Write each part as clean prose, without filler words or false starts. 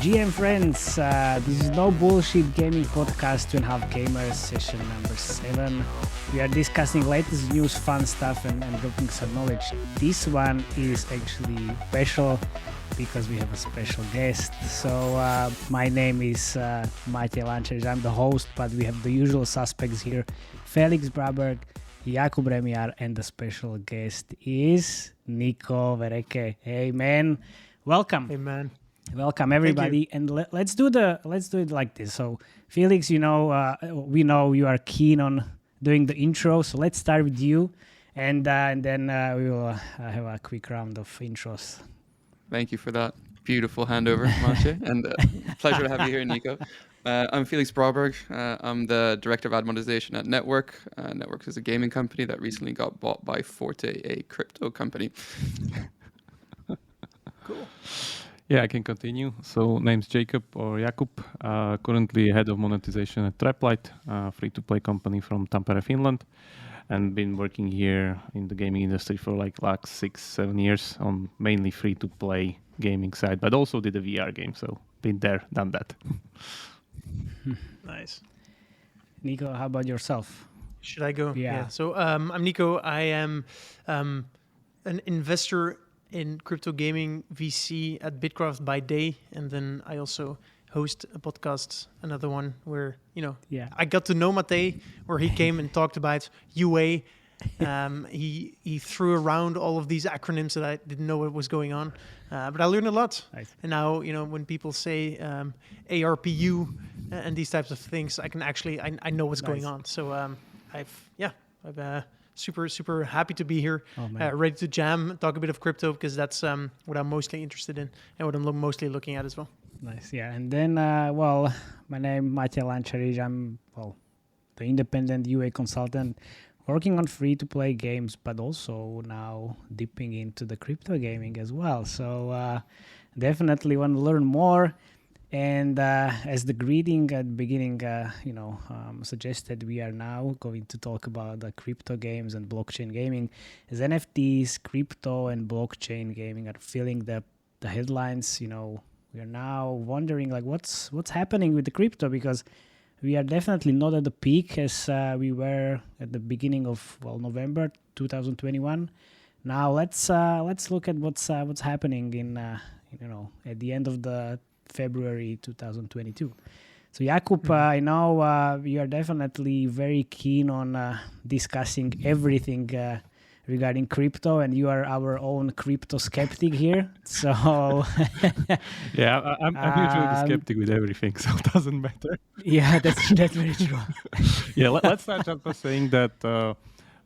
GM friends, this is No Bullshit Gaming Podcast, 2.5 Gamers, session number 7. We are discussing latest news, fun stuff, and dropping some knowledge. This one is actually special because we have a special guest. So my name is Matej Lančarič, I'm the host, but we have the usual suspects here, Felix Braberg, Jakub Remiar, and the special guest is Nico Vereke. Hey man, welcome. Hey man. Welcome everybody, and let's do it like this. So Felix, we know you are keen on doing the intro, so let's start with you, and then we will have a quick round of intros. Thank you for that beautiful handover, Matej, and pleasure to have you here, Nico. I'm Felix Braberg. I'm the director of ad monetization at Network. Network is a gaming company that recently got bought by Forte, a crypto company. Cool. Yeah, I can continue. So name's Jacob or Jakub, currently head of monetization at Traplight, a free-to-play company from Tampere, Finland, and been working here in the gaming industry for like 6-7 years on mainly free-to-play gaming side, but also did a VR game, so been there, done that. Nice. Nico, how about yourself? Should I go? Yeah. So I'm Nico. I am an investor in crypto gaming VC at Bitcraft by day, and then I also host a podcast, another one where I got to know Matej, where he came and talked about UA. He threw around all of these acronyms that I didn't know what was going on, but I learned a lot. Nice. And now when people say ARPU and these types of things, I can actually I know what's going on. So I'm super happy to be here, ready to jam, talk a bit of crypto, because that's what I'm mostly interested in and what I'm mostly looking at as well. Nice, yeah. And then, my name is Matej Lančarič. I'm, the independent UA consultant working on free-to-play games, but also now dipping into the crypto gaming as well. So definitely want to learn more. And as the greeting at the beginning, suggested, we are now going to talk about the crypto games and blockchain gaming. As NFTs, crypto, and blockchain gaming are filling the headlines, we are now wondering what's happening with the crypto, because we are definitely not at the peak as we were at the beginning of November 2021. Now let's look at what's happening in at the end of the February 2022. So Jakub, I know you are definitely very keen on discussing everything regarding crypto, and you are our own crypto skeptic here. So yeah, I'm usually the skeptic with everything, so it doesn't matter. Yeah, that's very true. Yeah, let's start out by saying that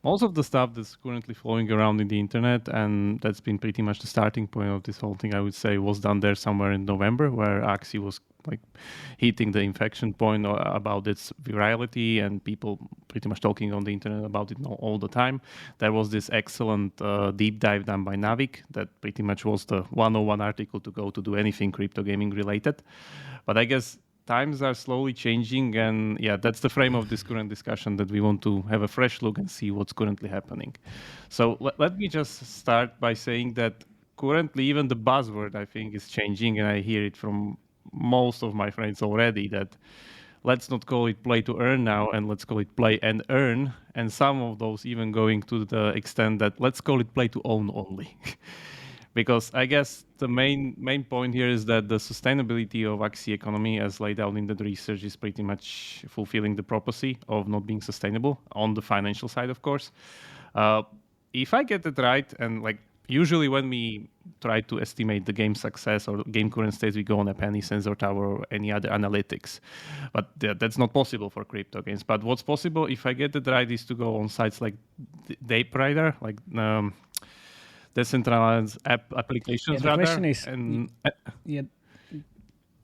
most of the stuff that's currently flowing around in the internet, and that's been pretty much the starting point of this whole thing, I would say, was done there somewhere in November, where Axie was hitting the inflection point about its virality, and people pretty much talking on the internet about it all the time. There was this excellent deep dive done by Navik that pretty much was the 101 article to go to do anything crypto gaming related. But I guess times are slowly changing, and that's the frame of this current discussion, that we want to have a fresh look and see what's currently happening. So let me just start by saying that currently even the buzzword, I think, is changing, and I hear it from most of my friends already, that let's not call it play to earn now, and let's call it play and earn, and some of those even going to the extent that let's call it play to own only. Because I guess the main point here is that the sustainability of Axie economy, as laid out in the research, is pretty much fulfilling the prophecy of not being sustainable on the financial side, of course. If I get it right, and usually when we try to estimate the game success or game current states, we go on a penny, Sensor Tower, or any other analytics. But that's not possible for crypto games. But what's possible, if I get it right, is to go on sites like DapeRider, decentralized applications. The question is,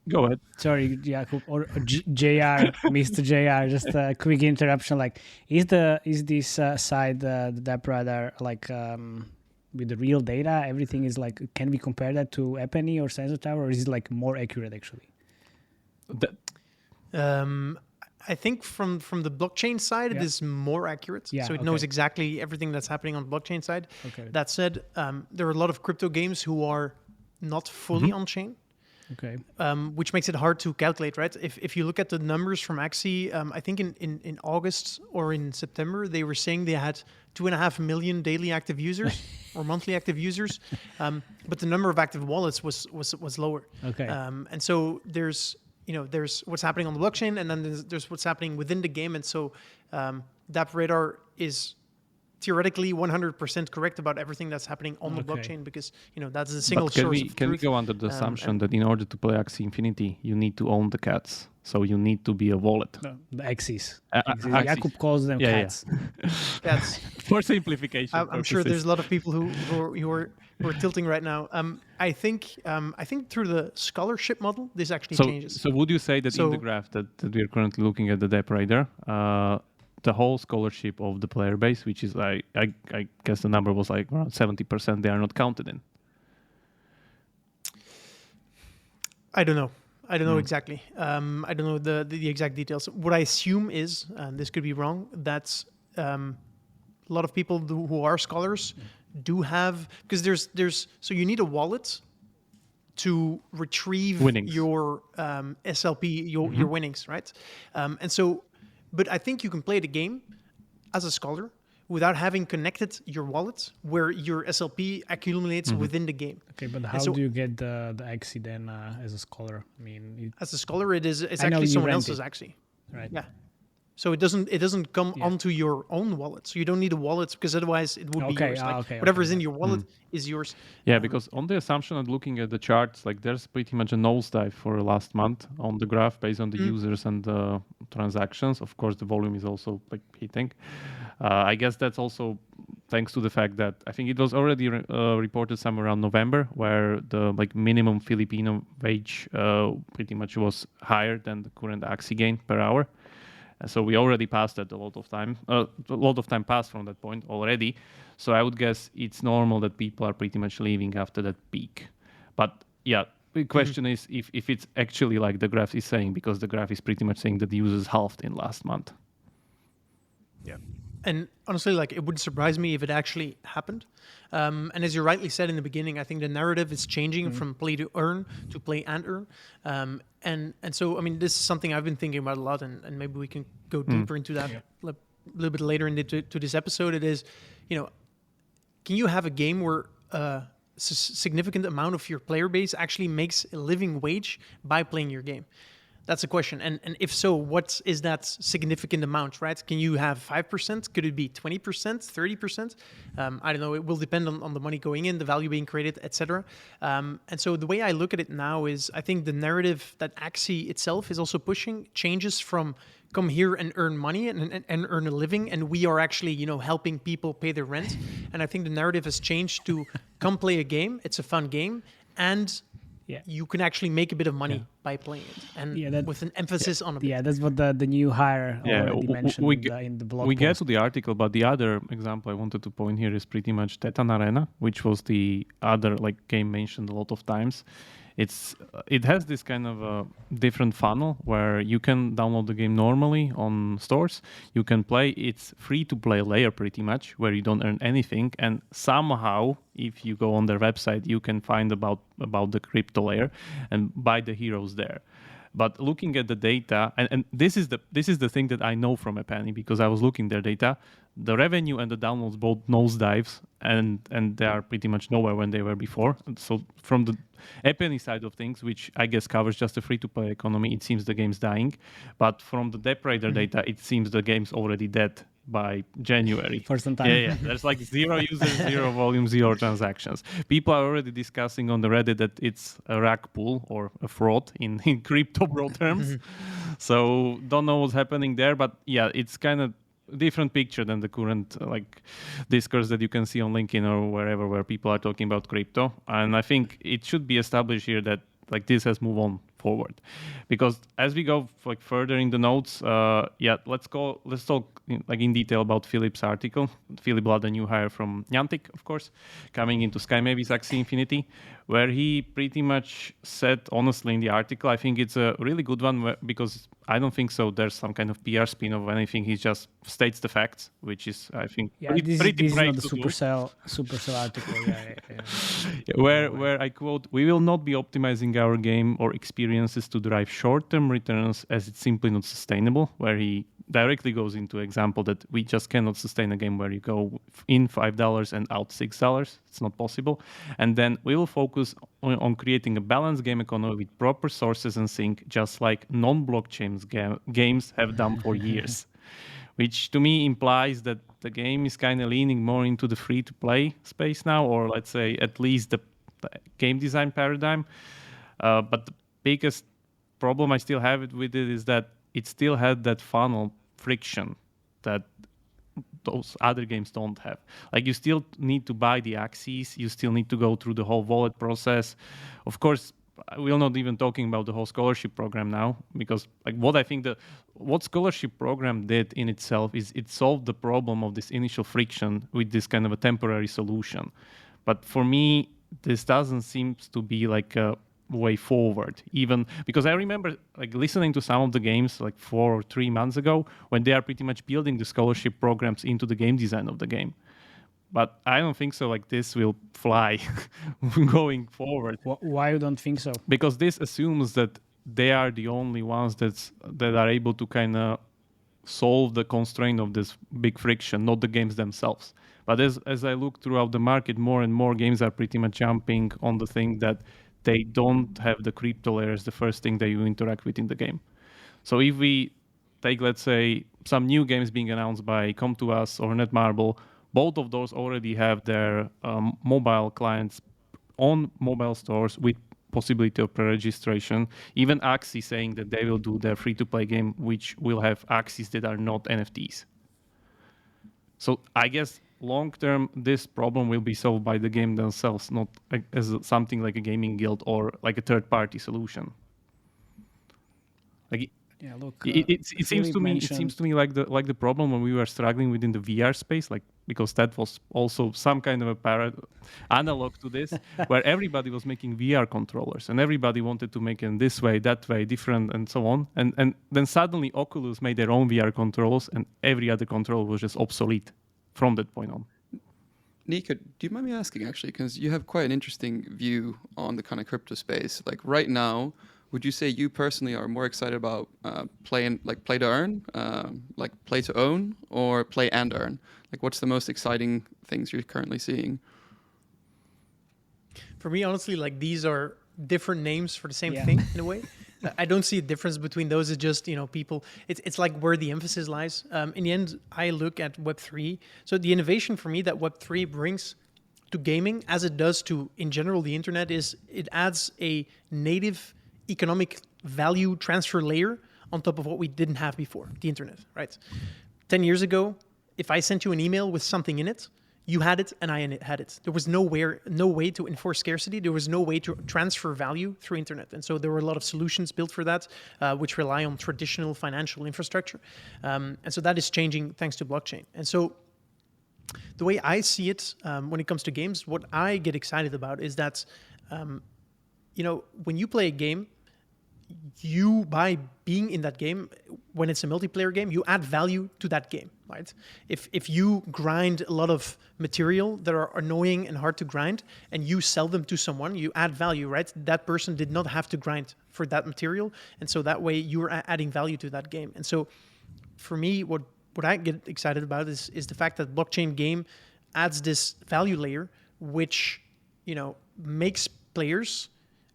go ahead. Sorry, Jakub or JR, Mr. JR. Just a quick interruption. Is this side the DapeRider with the real data? Everything is can we compare that to Epany or Sensor Tower, or is it more accurate actually? I think from the blockchain side, it is more accurate. So it knows exactly everything that's happening on the blockchain side. Okay. That said, there are a lot of crypto games who are not fully on chain. Okay. which makes it hard to calculate, right? If you look at the numbers from Axie, I think in August or in September, they were saying they had 2.5 million daily active users or monthly active users, but the number of active wallets was lower. Okay. And so there's what's happening on the blockchain, and then there's what's happening within the game, and so DappRadar is theoretically 100% correct about everything that's happening on the blockchain, because that's a single But can source we of can we truth. go under the assumption that in order to play Axie Infinity, you need to own the cats, so you need to be a wallet? No, the Axies. Axies. Jakub calls them Yeah, yeah. cats. That's For simplification I'm sure there's purposes. a lot of people who are tilting right now. I think through the scholarship model, this actually changes. So would you say that in the So- graph that we are currently looking at the DappRadar, the whole scholarship of the player base, which is I guess the number was like around 70%, they are not counted in? I don't know. I don't know exactly. I don't know the exact details. What I assume is, and this could be wrong, that a lot of people who are scholars do have, because there's so you need a wallet to retrieve Winnings. your SLP, your winnings, right? And so, but I think you can play the game as a scholar without having connected your wallet where your SLP accumulates within the game. Okay, but how so- do you get the Axie then as a scholar? I mean, As a scholar, it's I know actually you someone rent else's it. Axie. right? Yeah. So it doesn't come Yeah. onto your own wallet. So you don't need a wallet, because otherwise it would be Okay, yours. Like, okay, whatever okay, is in yeah. your wallet is yours. Yeah, because on the assumption of looking at the charts, like there's pretty much a nosedive for last month on the graph based on the users and the transactions. Of course, the volume is also like hitting. I guess that's also thanks to the fact that I think it was already reported somewhere around November, where the like minimum Filipino wage pretty much was higher than the current Axie gain per hour. So we already passed that a lot of time. A lot of time passed from that point already. So I would guess it's normal that people are pretty much leaving after that peak. But yeah, the question is if it's actually like the graph is saying, because the graph is pretty much saying that the users halved in last month. Yeah. And honestly, like, it wouldn't surprise me if it actually happened. And as you rightly said in the beginning, I think the narrative is changing from play to earn to play and earn. And so, I mean, this is something I've been thinking about a lot, and maybe we can go deeper into that a little bit later into this episode. It is, can you have a game where a significant amount of your player base actually makes a living wage by playing your game? That's a question. And if so, what is that significant amount, right? Can you have 5%? Could it be 20%, 30%? I don't know. It will depend on the money going in, the value being created, etc. And so the way I look at it now is, I think the narrative that Axie itself is also pushing changes from come here and earn money and earn a living, and we are actually, helping people pay their rent. And I think the narrative has changed to come play a game. It's a fun game, and you can actually make a bit of money by playing it, and with an emphasis on a bit. Yeah, that's what the new hire already mentioned in the blog we post. get to the article, but the other example I wanted to point here is pretty much Tetan Arena, which was the other like game mentioned a lot of times. It has this kind of a different funnel where you can download the game normally on stores. You can play. It's free to play layer pretty much, where you don't earn anything. And somehow, if you go on their website, you can find about the crypto layer and buy the heroes there. But looking at the data, and this is the thing that I know from Epany, because I was looking their data. The revenue and the downloads both nosedives, and they are pretty much nowhere when they were before. And so from the Epany side of things, which I guess covers just the free-to-play economy, it seems the game's dying. But from the DappRadar data, it seems the game's already dead by January. For some time. Yeah. There's like 0 users, 0 volume, 0 transactions. People are already discussing on the Reddit that it's a rug pull or a fraud in crypto bro terms. So don't know what's happening there, but yeah, it's kind of different picture than the current like discourse that you can see on LinkedIn or wherever where people are talking about crypto. And I think it should be established here that like this has moved on forward. Because as we go like further in the notes, let's talk in detail about Philip's article. Philip Blood, a new hire from Niantic, of course, coming into Sky Maybe's Axie Infinity, where he pretty much said honestly in the article, I think it's a really good one because I don't think so there's some kind of PR spin of anything. He just states the facts, which is, I think, this pretty is brave not the to do. Supercell article. Where I quote, "We will not be optimizing our game or experiences to drive short-term returns as it's simply not sustainable," where he directly goes into example that we just cannot sustain a game where you go in $5 and out $6. It's not possible. And then we will focus on creating a balanced game economy with proper sources and sync, just like non-blockchain games have done for years. Which to me implies that the game is kind of leaning more into the free-to-play space now, or let's say at least the game design paradigm. But the biggest problem I still have with it is that it still had that funnel friction that those other games don't have. Like you still need to buy the Axies, you still need to go through the whole wallet process. Of course, we're not even talking about the whole scholarship program now, because like what scholarship program did in itself is it solved the problem of this initial friction with this kind of a temporary solution. But for me, this doesn't seem to be like a way forward, even because I remember like listening to some of the games like 4 or 3 months ago when they are pretty much building the scholarship programs into the game design of the game. But I don't think so like this will fly going forward. Why you don't think so? Because this assumes that they are the only ones that are able to kind of solve the constraint of this big friction, not the games themselves. But as I look throughout the market, more and more games are pretty much jumping on the thing that they don't have the crypto layer as the first thing that you interact with in the game. So if we take, let's say, some new games being announced by Come To Us or Netmarble, both of those already have their mobile clients on mobile stores with possibility of pre-registration. Even Axie saying that they will do their free-to-play game, which will have Axies that are not NFTs. So I guess long-term, this problem will be solved by the game themselves, not as something like a gaming guild or like a third-party solution. Like Yeah, look. It seems to me like the problem when we were struggling within the VR space, like because that was also some kind of a analog to this, where everybody was making VR controllers and everybody wanted to make it this way, that way, different, and so on. And then suddenly Oculus made their own VR controllers, and every other controller was just obsolete from that point on. Nico, do you mind me asking actually, because you have quite an interesting view on the kind of crypto space. Like right now, would you say you personally are more excited about play to earn, like play to own, or play and earn? Like, what's the most exciting things you're currently seeing? For me, honestly, like these are different names for the same thing in a way. I don't see a difference between those. It's just, people, it's like where the emphasis lies. In the end, I look at web3. So the innovation for me that web3 brings to gaming, as it does to, in general, the internet, is it adds a native economic value transfer layer on top of what we didn't have before, the internet, right? 10 years ago, if I sent you an email with something in it, you had it and I had it. There was no way to enforce scarcity. There was no way to transfer value through internet. And so there were a lot of solutions built for that, which rely on traditional financial infrastructure. And so that is changing thanks to blockchain. And so the way I see it when it comes to games, what I get excited about is that, when you play a game, you, by being in that game, when it's a multiplayer game, you add value to that game, right? If you grind a lot of material that are annoying and hard to grind, and you sell them to someone, you add value, right? That person did not have to grind for that material, and so that way you're adding value to that game. And so for me, what I get excited about is the fact that blockchain game adds this value layer, which, makes players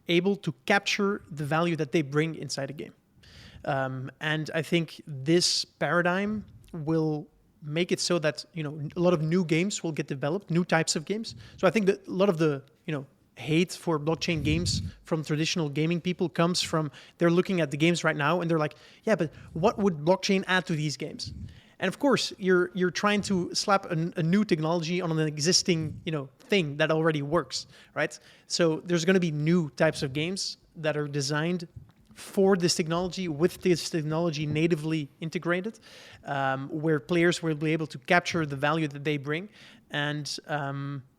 able to capture the value that they bring inside a game. And I think this paradigm will make it so that, a lot of new games will get developed, new types of games. So I think that a lot of the, hate for blockchain games from traditional gaming people comes from they're looking at the games right now and they're like, yeah, but what would blockchain add to these games? And of course, you're trying to slap a new technology on an existing, thing that already works, right? So there's going to be new types of games that are designed for this technology, with this technology natively integrated, where players will be able to capture the value that they bring. And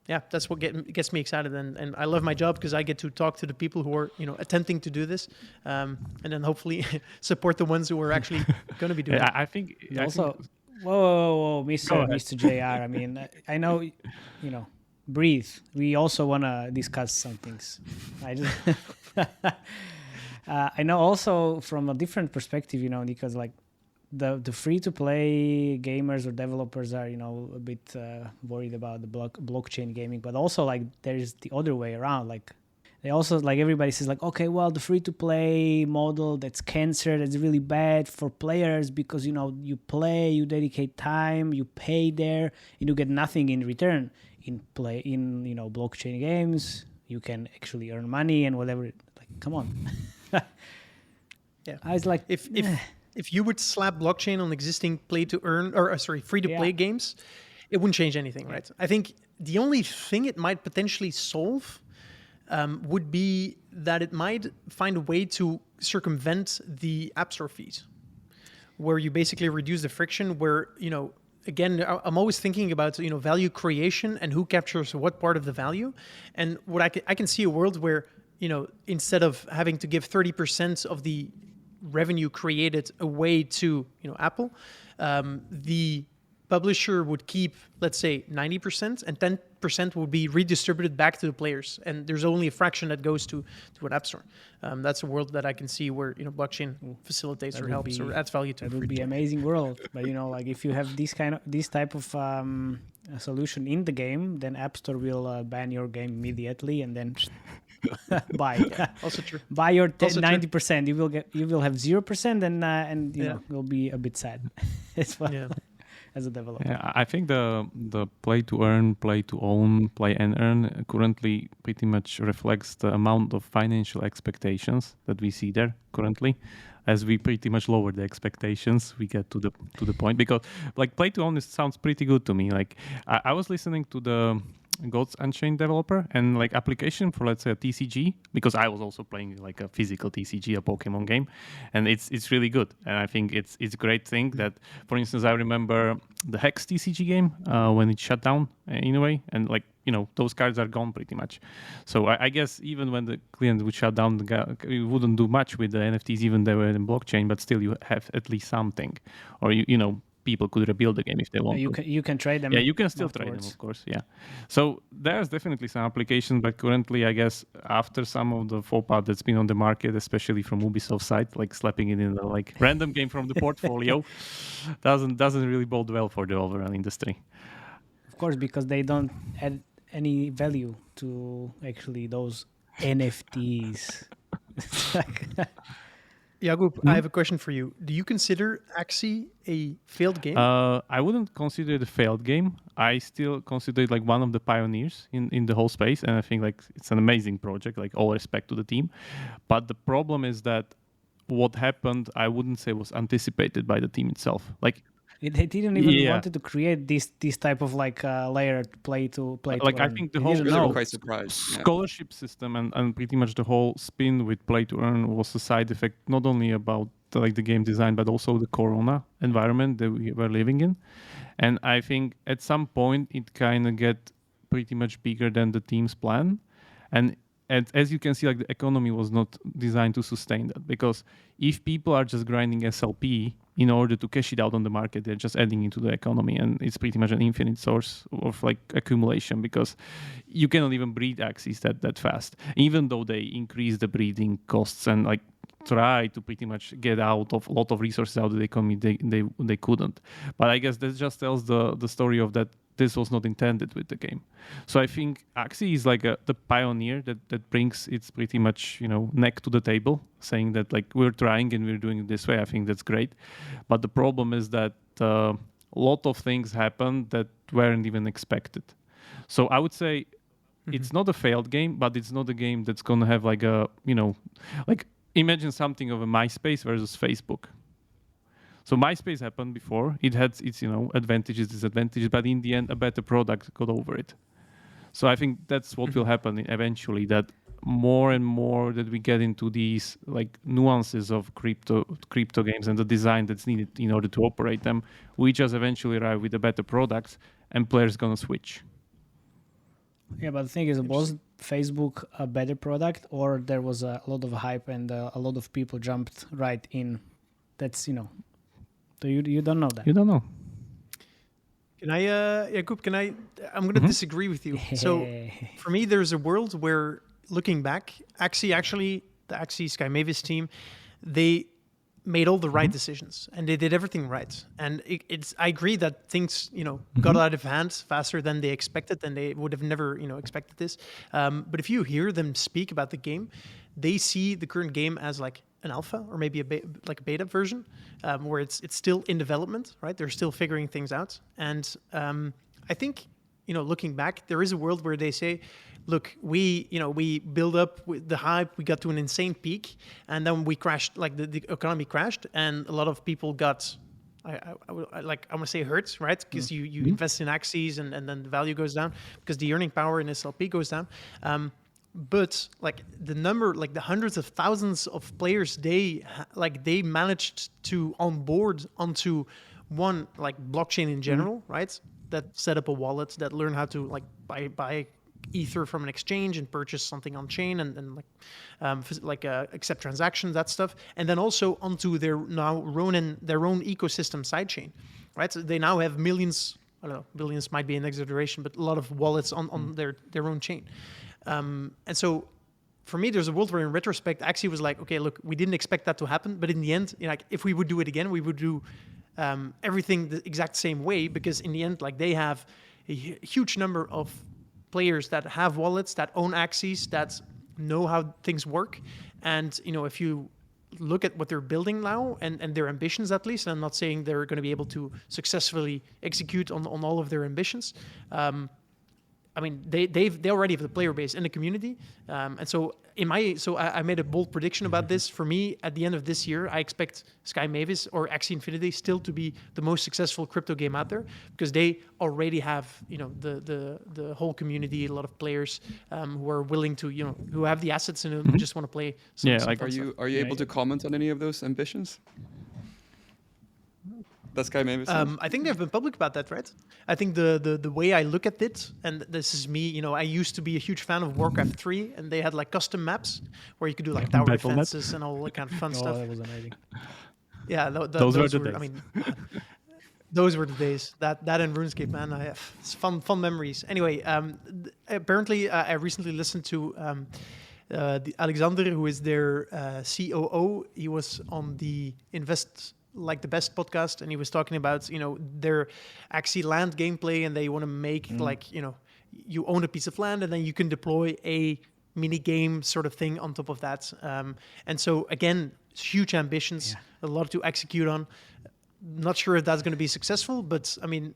yeah, that's what gets me excited. And I love my job because I get to talk to the people who are, attempting to do this, and then hopefully support the ones who are actually going to be doing it. I think Also, whoa, Mr. JR. I mean, I know, breathe. We also want to discuss some things. I know also from a different perspective, because like the free-to-play gamers or developers are, a bit worried about the blockchain gaming, but also like there's the other way around. Like they also, like everybody says like, okay, well, the free-to-play model, that's cancer, that's really bad for players because, you play, you dedicate time, you pay there, and you get nothing in return. In blockchain games, you can actually earn money and whatever. Like, come on. Yeah, I was like, if you would slap blockchain on existing free-to-play games, it wouldn't change anything, right? I think the only thing it might potentially solve would be that it might find a way to circumvent the App Store fees, where you basically reduce the friction. Where again, I'm always thinking about value creation and who captures what part of the value, and what I can see a world where instead of having to give 30% of the revenue created away to Apple, the publisher would keep, let's say, 90%, and 10% would be redistributed back to the players, and there's only a fraction that goes to an app store. That's a world that I can see where facilitates or helps or adds value to. That would be an amazing world. But like if you have this type of solution in the game, then App Store will ban your game immediately, and then buy. Also true. Buy your 90%. You will have 0%, and you'll be a bit sad. It's fun. Yeah. As a developer. Yeah, I think the play to earn, play to own, play and earn currently pretty much reflects the amount of financial expectations that we see there currently. As we pretty much lower the expectations, we get to the point, because like play to own sounds pretty good to me. Like I was listening to the Gods Unchained developer and like application for, let's say, a TCG, because I was also playing like a physical TCG, a Pokemon game, and it's really good. And I think it's a great thing that, for instance, I remember the Hex TCG game when it shut down in a way, and like those cards are gone pretty much. So I guess even when the client would shut down, you wouldn't do much with the NFTs, even they were in blockchain, but still you have at least something, or people could rebuild the game if they want to. You can trade them. Yeah, you can still trade them, of course. Yeah. So there's definitely some application, but currently, I guess, after some of the faux pas that's been on the market, especially from Ubisoft side, like slapping it in a like random game from the portfolio, doesn't really bode well for the overall industry. Of course, because they don't add any value to actually those NFTs. Jakub, I have a question for you. Do you consider Axie a failed game? I wouldn't consider it a failed game. I still consider it like one of the pioneers in the whole space, and I think like it's an amazing project, like all respect to the team. But the problem is that what happened, I wouldn't say was anticipated by the team itself. Like they didn't even wanted to create this type of like layered play to like earn. I think the whole quite surprised. scholarship system and pretty much the whole spin with play to earn was a side effect, not only about the game design, but also the corona environment that we were living in. And I think at some point it kind of get pretty much bigger than the team's plan. And as you can see, like the economy was not designed to sustain that, because if people are just grinding SLP in order to cash it out on the market, they're just adding into the economy, and it's pretty much an infinite source of like accumulation, because you cannot even breed Axies that fast, even though they increase the breeding costs and like try to pretty much get out of a lot of resources out of the economy. They couldn't. But I guess that just tells the story of that this was not intended with the game. So I think Axie is like the pioneer that brings its pretty much neck to the table, saying that like we're trying and we're doing it this way. I think that's great. But the problem is that a lot of things happened that weren't even expected. So I would say it's not a failed game, but it's not a game that's gonna have like a like imagine something of a MySpace versus Facebook. So MySpace happened before. It had its advantages, disadvantages, but in the end, a better product got over it. So I think that's what will happen eventually, that more and more that we get into these like nuances of crypto games and the design that's needed in order to operate them, we just eventually arrive with a better product and players gonna switch. Yeah, but the thing is, was Facebook a better product, or there was a lot of hype and a lot of people jumped right in? That's, so you don't know that. You don't know. Can I, Jakub, I'm going to disagree with you. So for me, there's a world where, looking back, the Axie Sky Mavis team, they made all the right decisions and they did everything right. And I agree that things, got out of hand faster than they expected, and they would have never, expected this. But if you hear them speak about the game, they see the current game as like an alpha or maybe a beta version, where it's still in development, right? They're still figuring things out. And I think, looking back, there is a world where they say, look, we build up with the hype, we got to an insane peak, and then we crashed, like the economy crashed, and a lot of people got, I want to say hurt, right? Because you invest in Axies and then the value goes down because the earning power in SLP goes down. But like the number, like the hundreds of thousands of players, they managed to onboard onto one like blockchain in general, right? That set up a wallet, that learn how to like buy Ether from an exchange and purchase something on chain and accept transactions, that stuff, and then also onto their own ecosystem sidechain, right? So they now have millions. I don't know, billions might be an exaggeration, but a lot of wallets on their own chain. And so for me, there's a world where in retrospect, Axie was like, okay, look, we didn't expect that to happen. But in the end, like if we would do it again, we would do everything the exact same way, because in the end, like they have a huge number of players that have wallets, that own Axies, that know how things work. And, if you look at what they're building now and their ambitions, at least, and I'm not saying they're going to be able to successfully execute on all of their ambitions. I mean, they already have the player base and the community, and so I made a bold prediction about this. For me, at the end of this year, I expect Sky Mavis or Axie Infinity still to be the most successful crypto game out there, because they already have the whole community, a lot of players who are willing to who have the assets and who just want to play. Are you able to comment on any of those ambitions? That's Sky Mavis. I think they've been public about that, right? I think the way I look at it, and this is me, I used to be a huge fan of Warcraft 3, and they had like custom maps where you could do like tower defenses and all that kind of fun stuff. That was amazing. Yeah, those were the days. I mean, those were the days. That and RuneScape, man. It's fun memories. Anyway, apparently I recently listened to Alexander, who is their COO. He was on the the best podcast, and he was talking about their Axie land gameplay, and they want to make you own a piece of land and then you can deploy a mini game sort of thing on top of that, and so again, huge ambitions, a lot to execute on. Not sure if that's going to be successful, but I mean,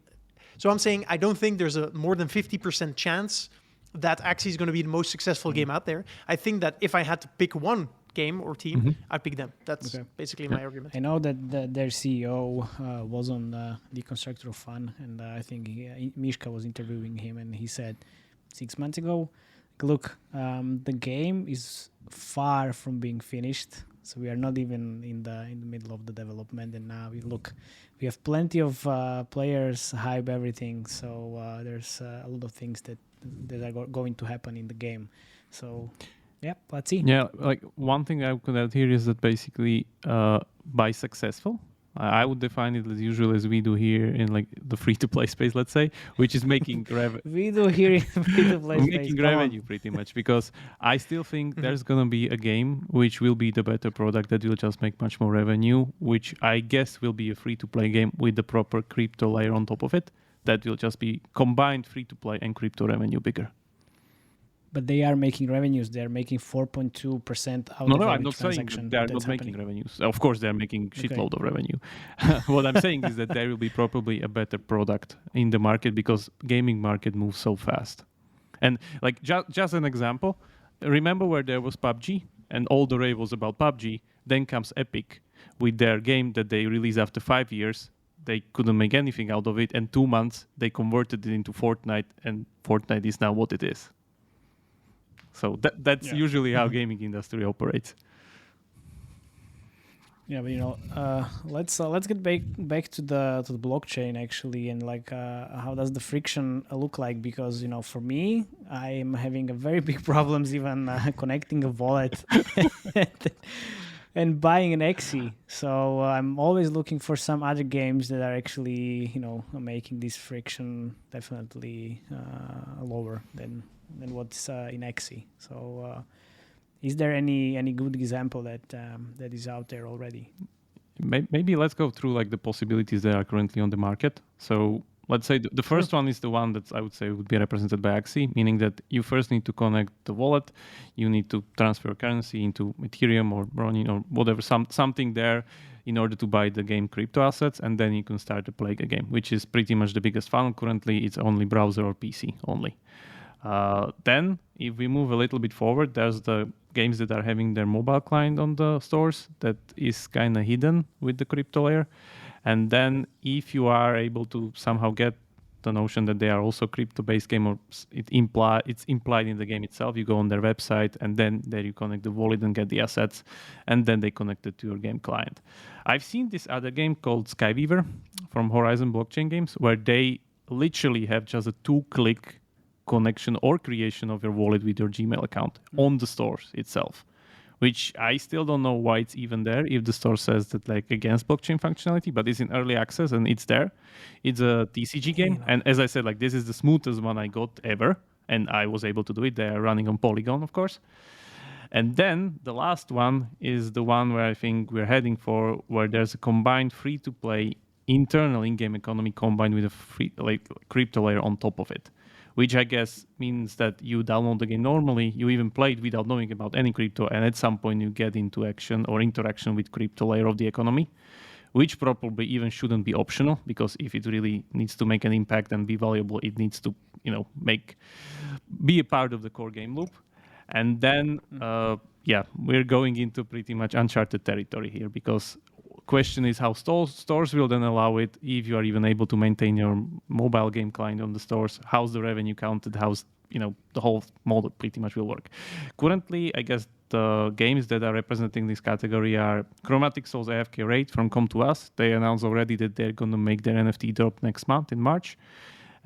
so I'm saying I don't think there's a more than 50% chance that Axie is going to be the most successful game out there. I think that if I had to pick one game or team, I'd pick them. That's basically my argument. I know that their CEO was on the Constructor of Fun, and I think Mishka was interviewing him, and he said 6 months ago, look, the game is far from being finished, so we are not even in the middle of the development, and now we have plenty of players, hype, everything, so there's a lot of things that are going to happen in the game. So yeah, let's see. Yeah, like one thing I could add here is that basically by successful, I would define it as usual as we do here in like the free-to-play space, let's say, which is making revenue. We do here in free-to-play space. Making revenue pretty much, because I still think there's going to be a game which will be the better product that will just make much more revenue, which I guess will be a free-to-play game with the proper crypto layer on top of it. That will just be combined free-to-play and crypto revenue bigger. But they are making revenues. They're making 4.2% out of every I'm not saying they are not making revenues. Of course, they're making shitload of revenue. What I'm saying is that there will be probably a better product in the market, because gaming market moves so fast. And like just an example, remember where there was PUBG and all the rave was about PUBG? Then comes Epic with their game that they released after 5 years. They couldn't make anything out of it, and 2 months they converted it into Fortnite, and Fortnite is now what it is. So that's usually how gaming industry operates. Yeah, but let's get back to the blockchain actually, and like how does the friction look like? Because for me, I'm having a very big problems even connecting a wallet and buying an Axie. So I'm always looking for some other games that are actually making this friction definitely lower than what's in Axie. So. Is there any good example that is out there already? Maybe let's go through like the possibilities that are currently on the market. So let's say the first one is the one that I would say would be represented by Axie, meaning that you first need to connect the wallet, you need to transfer currency into Ethereum or Ronin or whatever, something there in order to buy the game crypto assets, and then you can start to play the game, which is pretty much the biggest funnel. Currently, it's only browser or PC only. Then, if we move a little bit forward, there's the games that are having their mobile client on the stores that is kind of hidden with the crypto layer. And then, if you are able to somehow get the notion that they are also crypto-based game, or it's implied in the game itself, you go on their website, and then there you connect the wallet and get the assets, and then they connect it to your game client. I've seen this other game called Skyweaver from Horizon Blockchain Games, where they literally have just a 2-click connection or creation of your wallet with your Gmail account on the store itself, which I still don't know why it's even there if the store says that like against blockchain functionality, but it's in early access and it's there. It's a TCG game. And as I said, like this is the smoothest one I got ever. And I was able to do it. They are running on Polygon, of course. And then the last one is the one where I think we're heading for, where there's a combined free-to-play internal in-game economy combined with a free like crypto layer on top of it, which I guess means that you download the game normally, you even play it without knowing about any crypto, and at some point you get into action or interaction with crypto layer of the economy, which probably even shouldn't be optional, because if it really needs to make an impact and be valuable, it needs to, be a part of the core game loop. And then, we're going into pretty much uncharted territory here, because question is how stores will then allow it, if you are even able to maintain your mobile game client on the stores. How's the revenue counted? How's the whole model pretty much will work. Currently, I guess the games that are representing this category are Chromatic Souls AFK Raid from Come to Us. They announced already that they're going to make their NFT drop next month in March.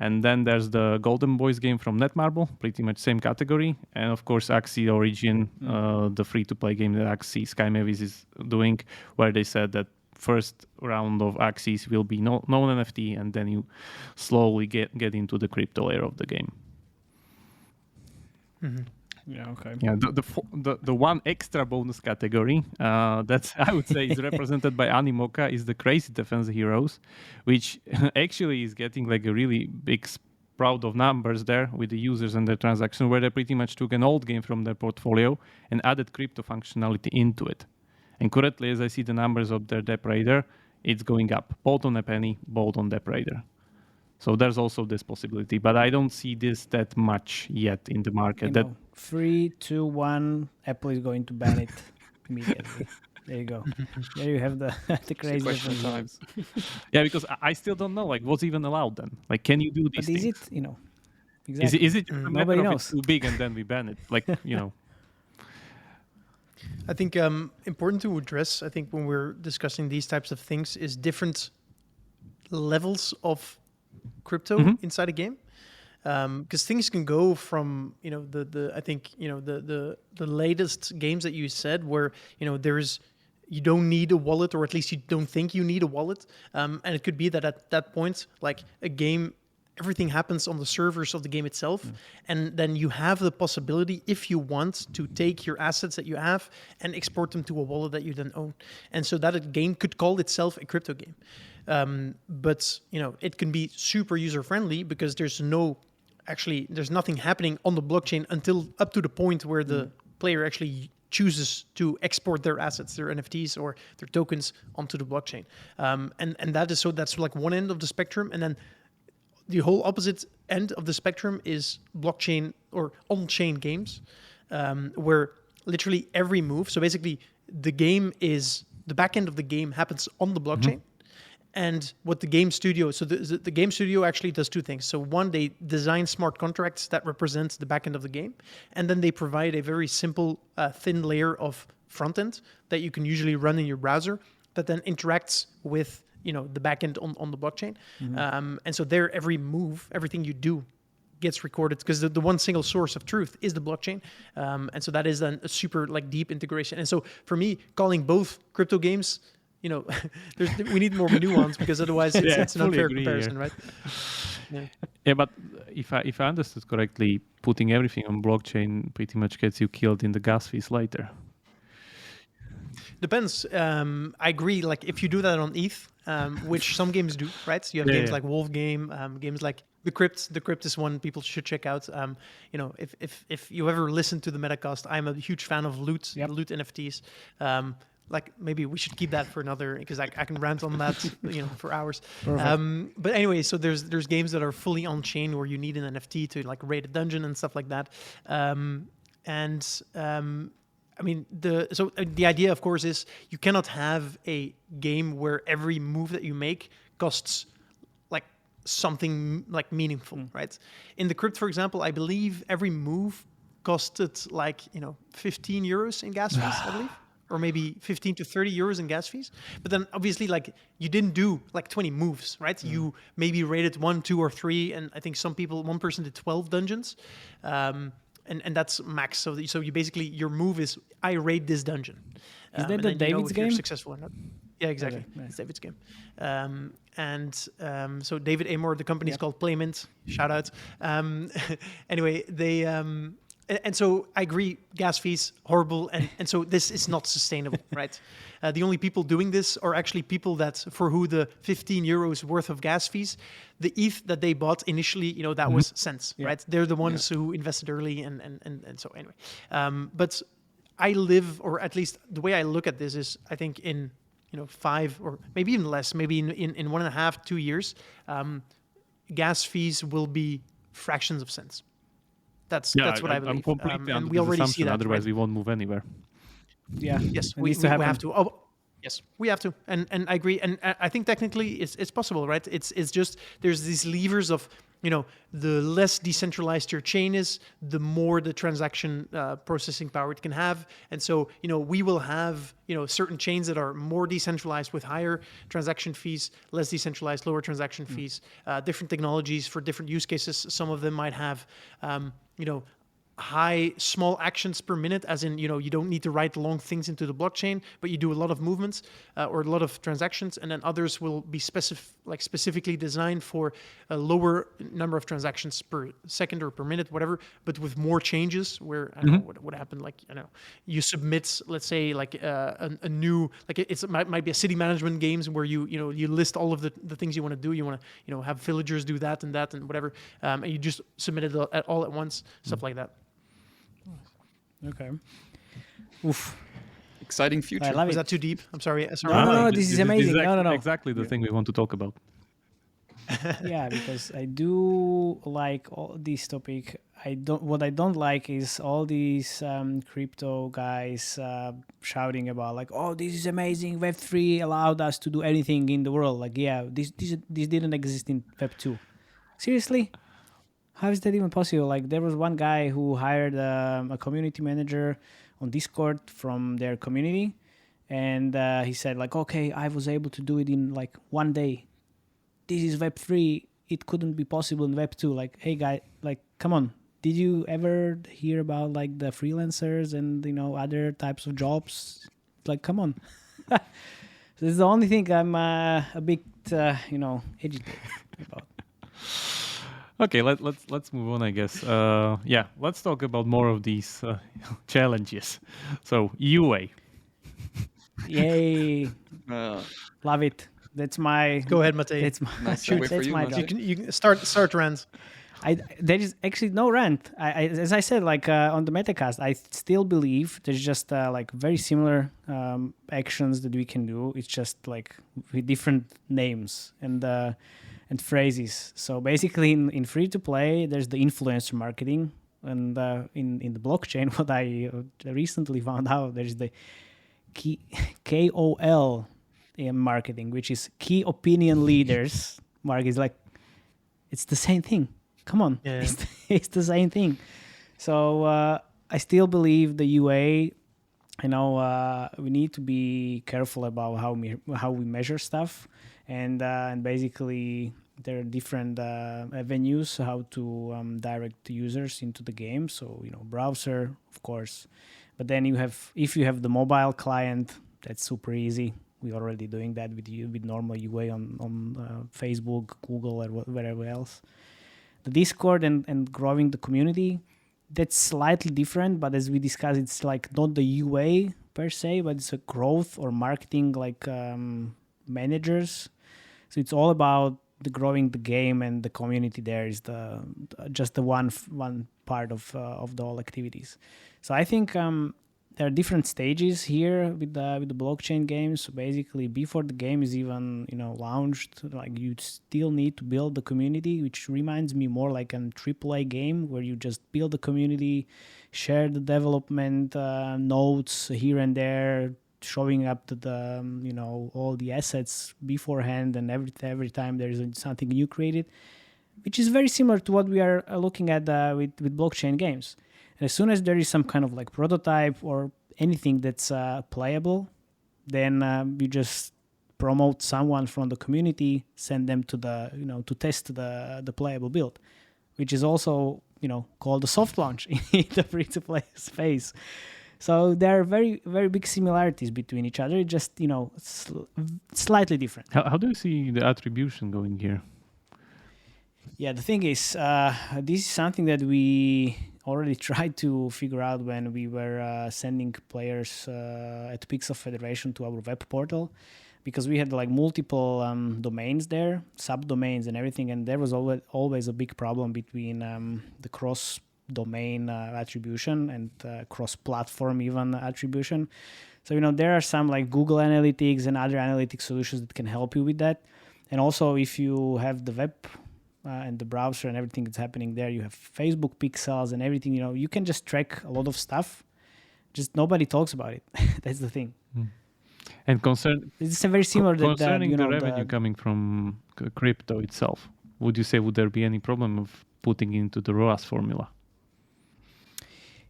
And then there's the Golden Boys game from Netmarble, pretty much same category. And of course, Axie Origin, the free-to-play game that Axie Sky Mavis is doing, where they said that first round of Axies will be no NFT, and then you slowly get into the crypto layer of the game. Mm-hmm. Yeah, okay. Yeah, the one extra bonus category that's I would say is represented by Animoca is the Crazy Defense Heroes, which actually is getting like a really big sprout of numbers there with the users and their transactions, where they pretty much took an old game from their portfolio and added crypto functionality into it. And currently, as I see the numbers of their Dep Raider, it's going up, both on a penny, both on Dep Raider. So there's also this possibility, but I don't see this that much yet in the market. 3, 2, 1, Apple is going to ban it immediately. There you go. There you have the crazy question times. Yeah, because I still don't know, like, what's even allowed then? Like, can you do these things? Is it, exactly. Is it a matter of it's too big and then we ban it? Like, I think important to address, I think when we're discussing these types of things, is different levels of crypto inside a game. Because things can go from the latest games that you said, where you don't need a wallet, or at least you don't think you need a wallet, and it could be that at that point, like a game, everything happens on the servers of the game itself, and then you have the possibility, if you want, to take your assets that you have and export them to a wallet that you then own, and so that a game could call itself a crypto game. But it can be super user friendly, because there's nothing happening on the blockchain until up to the point where the player actually chooses to export their assets, their NFTs or their tokens, onto the blockchain. And that's like one end of the spectrum. And then the whole opposite end of the spectrum is blockchain or on-chain games, where literally every move, so basically the back end of the game happens on the blockchain. And what the game studio, so the game studio actually does two things. So one, they design smart contracts that represent the back end of the game. And then they provide a very simple, thin layer of front end that you can usually run in your browser that then interacts with, the back end on the blockchain. And so there, every move, everything you do gets recorded because the one single source of truth is the blockchain. And so that is then a super deep integration. And so for me, calling both crypto games, we need more nuance because otherwise it's an unfair comparison, right? Yeah, but if I understood correctly, putting everything on blockchain pretty much gets you killed in the gas fees later. Depends. I agree. Like if you do that on ETH, which some games do, right? So you have games like Wolf Game, games like The Crypt. The Crypt is one people should check out. If you ever listen to the Metacast, I'm a huge fan of Loot NFTs. Maybe we should keep that for another because I can rant on that for hours. But anyway, so there's games that are fully on chain where you need an NFT to raid a dungeon and stuff like that. The idea, of course, is you cannot have a game where every move that you make costs something meaningful, right? In the Crypt, for example, I believe every move costed 15 euros in gas fees, I believe, or maybe 15 to 30 euros in gas fees. But then obviously you didn't do 20 moves, right? You maybe rated 1, 2, or 3, and I think one person did 12 dungeons. And that's max. So you basically, your move is, I raid this dungeon. Is that the David's game? You're successful or not. Yeah, exactly. Okay, nice. It's David's game. So David Amor, the company is called Playmint. Shout out. Anyway, they... And so I agree, gas fees, horrible. And so this is not sustainable, right? The only people doing this are actually people for who the 15 euros worth of gas fees, the ETH that they bought initially, that was cents, right? They're the ones who invested early and so anyway. But I live, or at least the way I look at this is, I think in 5 or maybe even less, maybe in 1.5, 2 years, gas fees will be fractions of cents. That's what I believe. I'm completely and under we this already see assumption, that. otherwise Right? we won't move anywhere. Yeah. Yes, It we needs to happen. have to. Oh, yes, we have to. And I agree. And I think technically it's possible, right? It's just there's these levers of, the less decentralized your chain is, the more the transaction processing power it can have. And so, we will have, certain chains that are more decentralized with higher transaction fees, less decentralized, lower transaction fees, different technologies for different use cases. Some of them might have, high small actions per minute, as in, you don't need to write long things into the blockchain, but you do a lot of movements or a lot of transactions. And then others will be specifically designed for a lower number of transactions per second or per minute, whatever, but with more changes where, I don't know what happened. You submit, let's say a new, it might be a city management games where you list all of the things you want to do. You want to, have villagers do that and whatever. And you just submit it all at once, stuff like that. Okay. Oof. Exciting future. I love Was it. that too deep? I'm sorry. No, this is amazing. No. Exactly the thing we want to talk about. Yeah, because I do like all this topic. What I don't like is all these crypto guys shouting about oh, this is amazing. Web3 allowed us to do anything in the world. This didn't exist in Web2. Seriously? How is that even possible? There was one guy who hired a community manager on Discord from their community, and he said okay, I was able to do it in 1 day. This is Web3. It couldn't be possible in Web2. Hey guy, come on. Did you ever hear about the freelancers and other types of jobs? Come on. This is the only thing I'm a bit agitated about. Okay, let's move on, I guess. Let's talk about more of these challenges. So UA. Yay! Love it. That's my. Go ahead, Matej. That's my. Nice segue for That's you, my Matej. job. You can start rant. There is actually no rant. As I said, on the Metacast, I still believe there's just very similar actions that we can do. It's just with different names and phrases. So basically, in free to play, there's the influencer marketing, and in the blockchain, what I recently found out, there's the KOL in marketing, which is key opinion leaders. Mark is like, it's the same thing. Come on, Yeah. it's the same thing. So I still believe the UA. We need to be careful about how we measure stuff, and basically there are different avenues how to direct users into the game. So browser, of course, but then if you have the mobile client, that's super easy. We're already doing that with normal UA on Facebook, Google, or wherever else. The Discord and growing the community, that's slightly different, but as we discussed, it's like not the UA per se, but it's a growth or marketing managers. So it's all about the growing the game, and the community there is just the one part of the whole activities. So I think there are different stages here with the blockchain games. So basically, before the game is even launched, like you still need to build the community, which reminds me more like a AAA game where you just build the community, share the development notes here and there, showing up the all the assets beforehand, and every time there is something new created, which is very similar to what we are looking at with blockchain games. And as soon as there is some kind of like prototype or anything that's playable, then you just promote someone from the community, send them to to test the playable build, which is also called the soft launch in the free-to-play space. So there are very, very big similarities between each other, just slightly different. How do you see the attribution going here? Yeah, the thing is, this is something that we already tried to figure out when we were sending players at Pixel Federation to our web portal, because we had like multiple domains there, subdomains and everything, and there was always a big problem between the cross-domain attribution and cross-platform even attribution. So there are some like Google Analytics and other analytics solutions that can help you with that. And also, if you have the web and the browser and everything that's happening there, you have Facebook pixels and everything. You can just track a lot of stuff. Just nobody talks about it. That's the thing. And it's a very similar concerning the revenue coming from crypto itself, would you say would there be any problem of putting into the ROAS formula?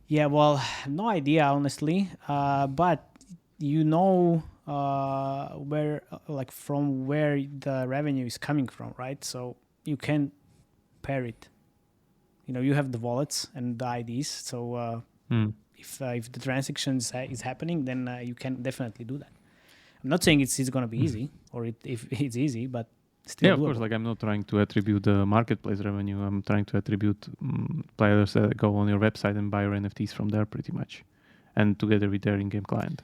Yeah, well, no idea honestly, but from where the revenue is coming from, right? So you can pair it. You have the wallets and the IDs. So if the transaction is happening, then you can definitely do that. I'm not saying it's going to be easy, or if it's easy, but still yeah, of doable. course. Like I'm not trying to attribute the marketplace revenue. I'm trying to attribute players that go on your website and buy your NFTs from there, pretty much, and together with their in-game client.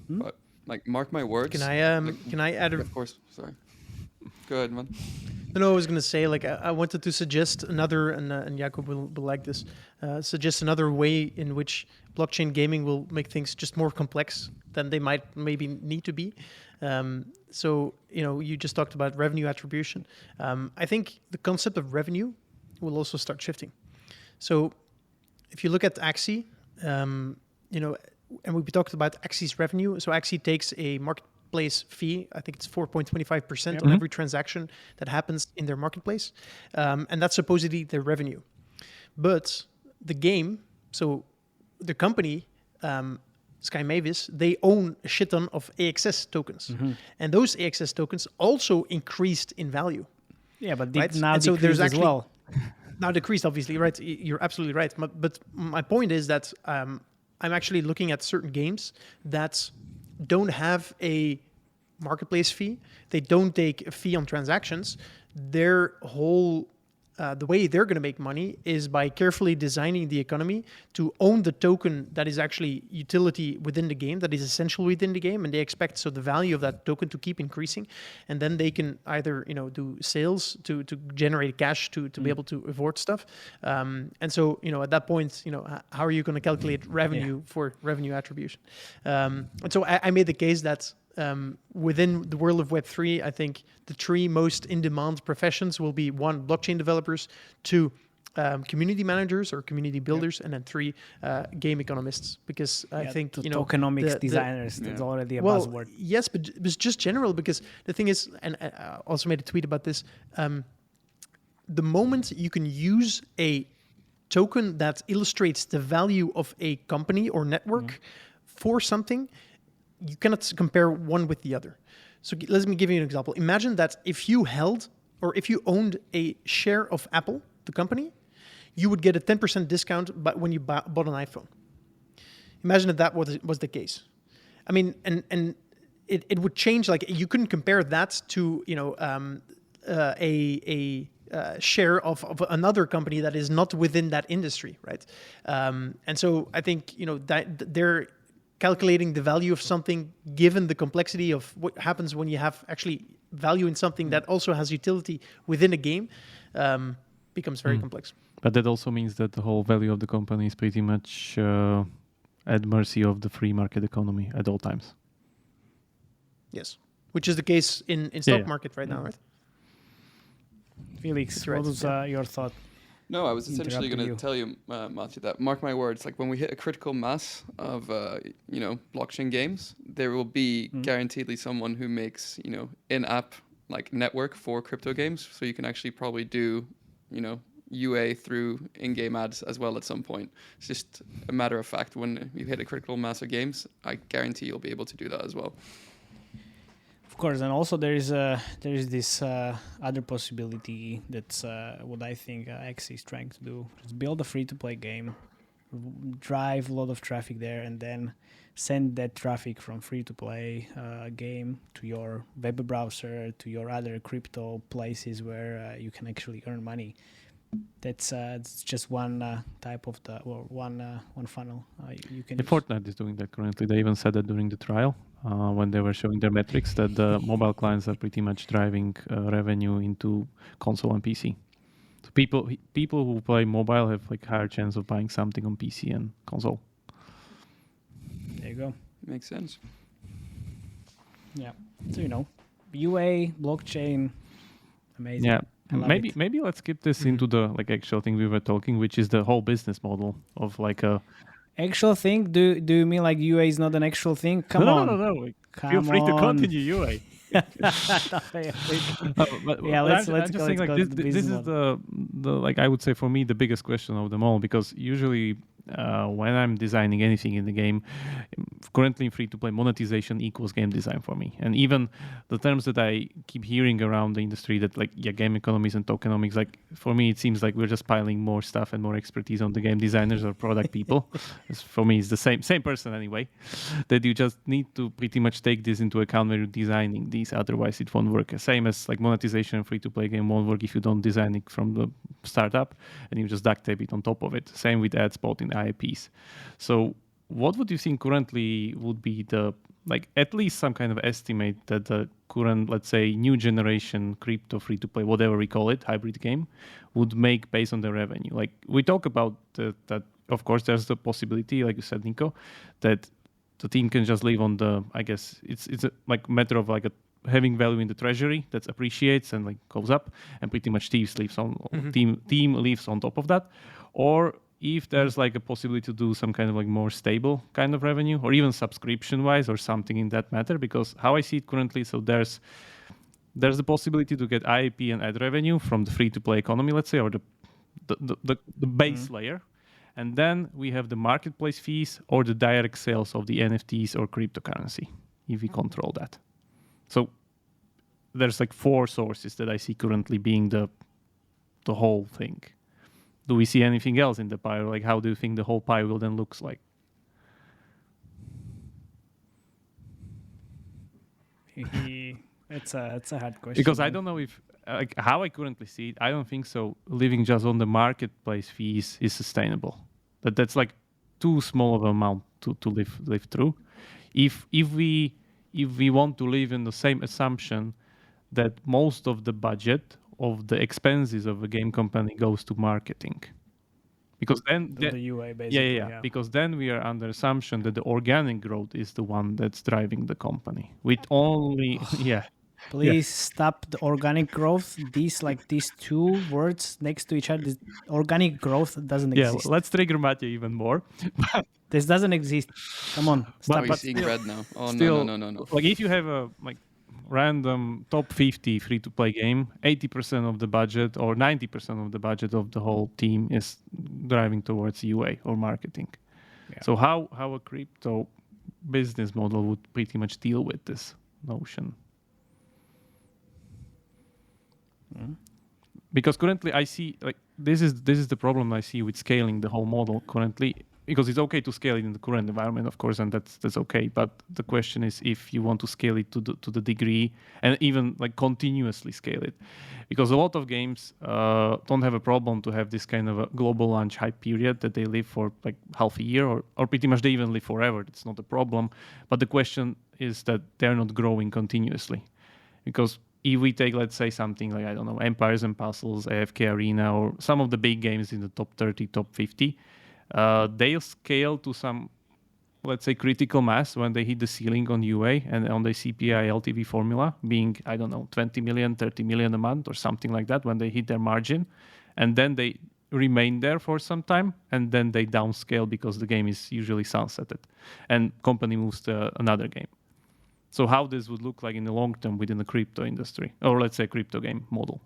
But like, mark my words. Can I add? Of course. Sorry. Go ahead, man. No, I was going to say, like, I wanted to suggest another, and Jacob will like this, suggest another way in which blockchain gaming will make things just more complex than they might maybe need to be. So, you just talked about revenue attribution. I think the concept of revenue will also start shifting. So if you look at Axie, and we talked about Axie's revenue. So Axie takes a marketplace fee. I think it's 4.25% on every transaction that happens in their marketplace. And that's supposedly their revenue. But the game, so the company, Sky Mavis, they own a shit ton of AXS tokens. And those AXS tokens also increased in value. Yeah, but right? now so there's as actually, well. Now decreased, obviously, right? You're absolutely right. But my point is that I'm actually looking at certain games that don't have a marketplace fee. They don't take a fee on transactions. Their whole the way they're going to make money is by carefully designing the economy to own the token that is actually utility within the game, that is essential within the game, and they expect the value of that token to keep increasing, and then they can either do sales to generate cash to be able to afford stuff, and so at that point how are you going to calculate revenue for revenue attribution? And so I made the case that within the world of Web3, I think the three most in-demand professions will be: one, blockchain developers; two, community managers or community builders, and then 3 game economists, because I think tokenomics designers. That's already a buzzword. Yes, but it was just general, because the thing is, and I also made a tweet about this. The moment you can use a token that illustrates the value of a company or network for something, you cannot compare one with the other. So let me give you an example. Imagine that if you held or if you owned a share of Apple, the company, you would get a 10% discount when you bought an iPhone. Imagine that was the case. I mean, and it would change. Like, you couldn't compare that to a share of another company that is not within that industry, right? And so I think that they're calculating the value of something given the complexity of what happens when you have actually value in something that also has utility within a game, becomes very complex. But that also means that the whole value of the company is pretty much at mercy of the free market economy at all times. Yes, which is the case in stock market right now, right? Felix, what was your thought? No, I was essentially going to tell you, Matthew, that mark my words, like when we hit a critical mass of, blockchain games, there will be guaranteedly someone who makes, in-app like network for crypto games. So you can actually probably do, UA through in-game ads as well at some point. It's just a matter of fact. When you hit a critical mass of games, I guarantee you'll be able to do that as well. Of course, and also there is this other possibility that's what I think Axie is trying to do: is build a free-to-play game, drive a lot of traffic there, and then send that traffic from free-to-play game to your web browser, to your other crypto places where you can actually earn money. That's it's just one type of one funnel you can. Fortnite is doing that currently. They even said that during the trial. When they were showing their metrics, that the mobile clients are pretty much driving revenue into console and PC. So people who play mobile have like higher chance of buying something on PC and console. There you go. Makes sense. Yeah. So UA, blockchain, amazing. Yeah. Maybe let's skip this into the actual thing we were talking, which is the whole business model of like a actual thing. Do you mean like UA is not an actual thing? Come on. No. Feel free to continue UA. Let's go. This is the I would say for me the biggest question of them all, because usually when I'm designing anything in the game, currently in free-to-play, monetization equals game design for me. And even the terms that I keep hearing around the industry, that game economies and tokenomics, for me it seems like we're just piling more stuff and more expertise on the game designers or product people. For me, it's the same person anyway. That you just need to pretty much take this into account when you're designing these, otherwise it won't work. Same as monetization in free-to-play game won't work if you don't design it from the startup and you just duct tape it on top of it. Same with ad spot in IPs. So what would you think currently would be the at least some kind of estimate that the current, let's say, new generation crypto free-to-play, whatever we call it, hybrid game, would make based on the revenue? We talk about that, of course, there's the possibility, like you said, Nico, that the team can just live on the, I guess it's a matter of having value in the treasury that appreciates and goes up, and pretty much team lives on top of that. Or if there's a possibility to do some kind of more stable kind of revenue, or even subscription wise or something in that matter, because how I see it currently, so there's the possibility to get IAP and ad revenue from the free-to-play economy, let's say, or the base layer. And then we have the marketplace fees or the direct sales of the NFTs or cryptocurrency, if we control that. So there's 4 sources that I see currently being the whole thing. Do we see anything else in the pie? Or how do you think the whole pie will then looks like? It's a hard question. Because I don't know if how I currently see it, I don't think so. Living just on the marketplace fees is sustainable. That's too small of an amount to live through. If we want to live in the same assumption that most of the budget of the expenses of a game company goes to marketing, because then the UA basically. Yeah. Because then we are under assumption that the organic growth is the one that's driving the company with only Please stop the organic growth. These two words next to each other. This organic growth doesn't Yeah, exist. let's trigger Matthew even more. This doesn't exist. Come on, stop Are we it. seeing red now? Oh, still, no. like if you have a random top 50 free-to-play game, 80% of the budget or 90% of the budget of the whole team is driving towards UA or marketing. Yeah. So how a crypto business model would pretty much deal with this notion? Because currently I see like this is the problem I see with scaling the whole model currently, because it's okay to scale it in the current environment, of course, and that's okay. But the question is if you want to scale it to the degree and even like continuously scale it, because a lot of games don't have a problem to have this kind of a global launch hype period that they live for like half a year or pretty much they even live forever. It's not a problem. But the question is that they're not growing continuously, because if we take, let's say, something like, I don't know, Empires and Puzzles, AFK Arena, or some of the big games in the top 30, top 50, they'll scale to some, let's say, critical mass when they hit the ceiling on UA and on the CPI LTV formula, being, I don't know, 20 million, 30 million a month or something like that when they hit their margin. And then they remain there for some time, and then they downscale because the game is usually sunsetted and company moves to another game. So how this would look like in the long term within the crypto industry, or let's say crypto game model.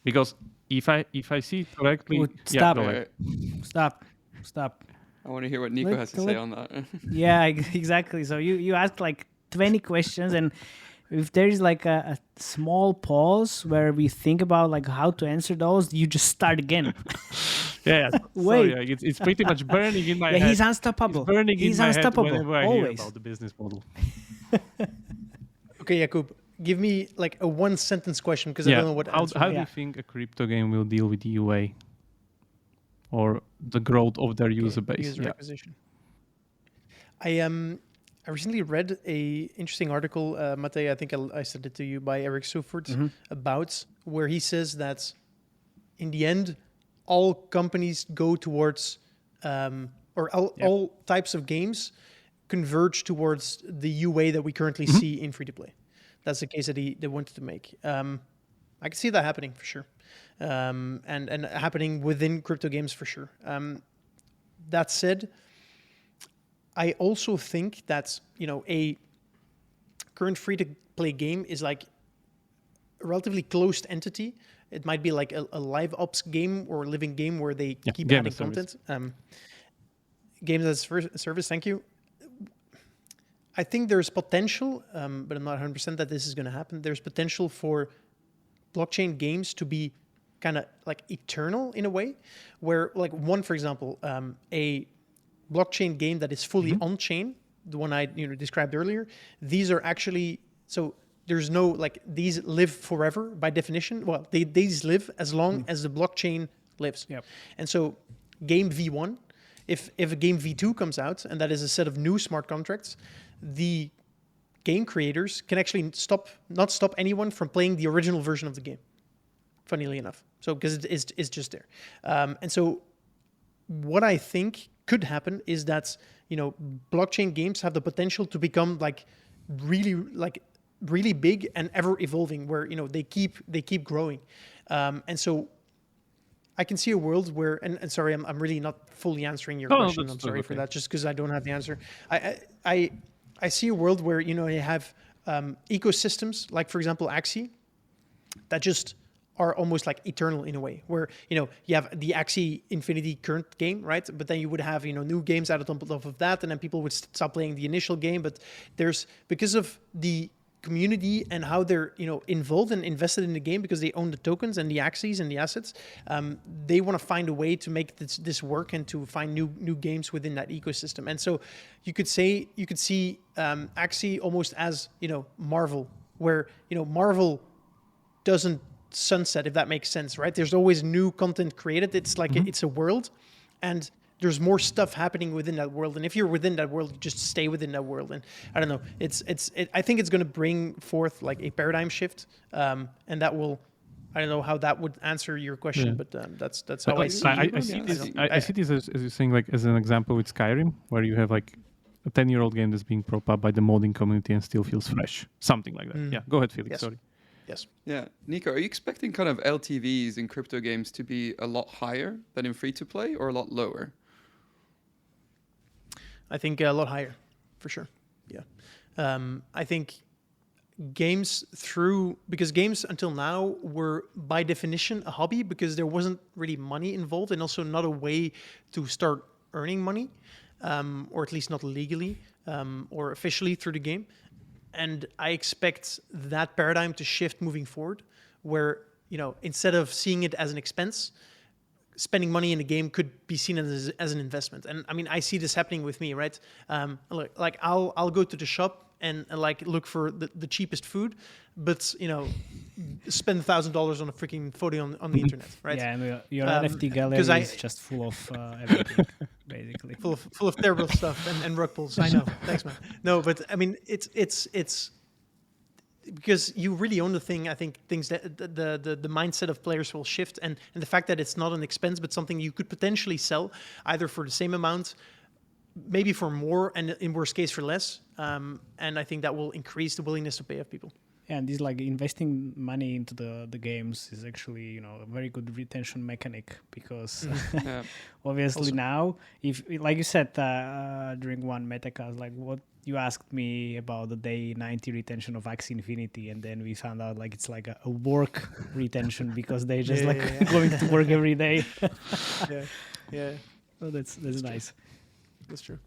Because if I see it correctly, Stop. Go ahead. Stop. I want to hear what Nico has to say on that. Yeah, exactly. So you asked like 20 questions, and if there is like a small pause where we think about like how to answer those, you just start again. Yeah. Wait. Sorry, it's pretty much burning in my head. He's unstoppable. It's burning he's in my unstoppable. head whenever I Always. hear about the business model. Okay, Jakub, give me like a one-sentence question because I don't know what answer. How do you think a crypto game will deal with UA or the growth of their user base? User acquisition. I recently read a interesting article, Matej, I think I sent it to you, by Eric Sufert, about where he says that in the end, all companies go towards, all types of games converge towards the UA that we currently see in free-to-play. That's the case that they wanted to make. I can see that happening for sure, and happening within crypto games for sure. That said, I also think that a current free-to-play game is like a relatively closed entity. It might be like a live ops game or a living game where they keep adding content. Games as a service, thank you. I think there's potential, but I'm not 100% that this is going to happen. There's potential for blockchain games to be kind of like eternal in a way, where like one, for example, a blockchain game that is fully on-chain, the one I described earlier, these are actually, so there's no, like, these live forever by definition. Well, these live as long as the blockchain lives. Yep. And so game V1, if a game V2 comes out, and that is a set of new smart contracts, the game creators can actually not stop anyone from playing the original version of the game, funnily enough. So because it's just there. And so what I think could happen is that, blockchain games have the potential to become like really big and ever evolving, where they keep growing, and so I can see a world where, and sorry, I'm really not fully answering your question. I'm sorry for that, just because I don't have the answer. I see a world where you have ecosystems like, for example, Axie, that just are almost like eternal in a way, where you have the Axie Infinity current game, right? But then you would have new games added on top of that, and then people would stop playing the initial game. But there's, because of the community and how they're involved and invested in the game, because they own the tokens and the Axies and the assets, they want to find a way to make this work and to find new games within that ecosystem. And so you could see Axie almost as Marvel, where Marvel doesn't sunset, if that makes sense, right? There's always new content created. It's like it's a world, and there's more stuff happening within that world. And if you're within that world, you just stay within that world. And I don't know, I think it's going to bring forth like a paradigm shift, and that will, I don't know how that would answer your question, but that's how I see it. I see this as you're saying, like as an example with Skyrim, where you have like a 10-year-old game that's being propped up by the modding community and still feels fresh. Something like that. Yeah, go ahead, Felix. Yes. Sorry. Yes. Yeah, Nico, are you expecting kind of LTVs in crypto games to be a lot higher than in free to play, or a lot lower? I think a lot higher, for sure. Yeah. I think because games until now were by definition a hobby because there wasn't really money involved and also not a way to start earning money, or at least not legally or officially through the game. And I expect that paradigm to shift moving forward, where, instead of seeing it as an expense, spending money in a game could be seen as an investment. And I mean, I see this happening with me, right? Like I'll go to the shop and like look for the cheapest food, but spend $1,000 on a freaking photo on the internet, right? Yeah, and your NFT gallery is just full of everything, basically. Full of terrible stuff and rug pulls. I know. Thanks, man. No, but I mean, it's because you really own the thing. I think things that the mindset of players will shift, and the fact that it's not an expense but something you could potentially sell either for the same amount, maybe for more, and in worst case for less. And I think that will increase the willingness to pay of people. Yeah, and this like investing money into the games is actually a very good retention mechanic because obviously also, now if like you said during one metacast, like what you asked me about the day 90 retention of Axie Infinity, and then we found out like it's like a work retention because they just going to work every day. yeah. Oh, that's nice. That's true.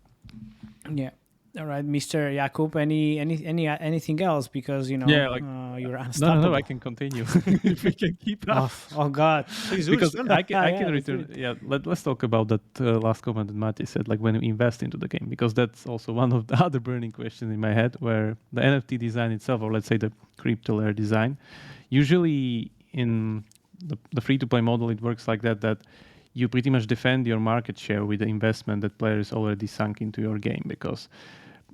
Yeah. All right, Mr. Jakub, anything else? Because you're unstoppable. No, I can continue if we can keep up. Oh God, because I can return. Yeah, let's talk about that last comment that Matti said, like when you invest into the game, because that's also one of the other burning questions in my head, where the NFT design itself, or let's say the crypto layer design, usually in the free-to-play model, it works like that you pretty much defend your market share with the investment that players already sunk into your game, because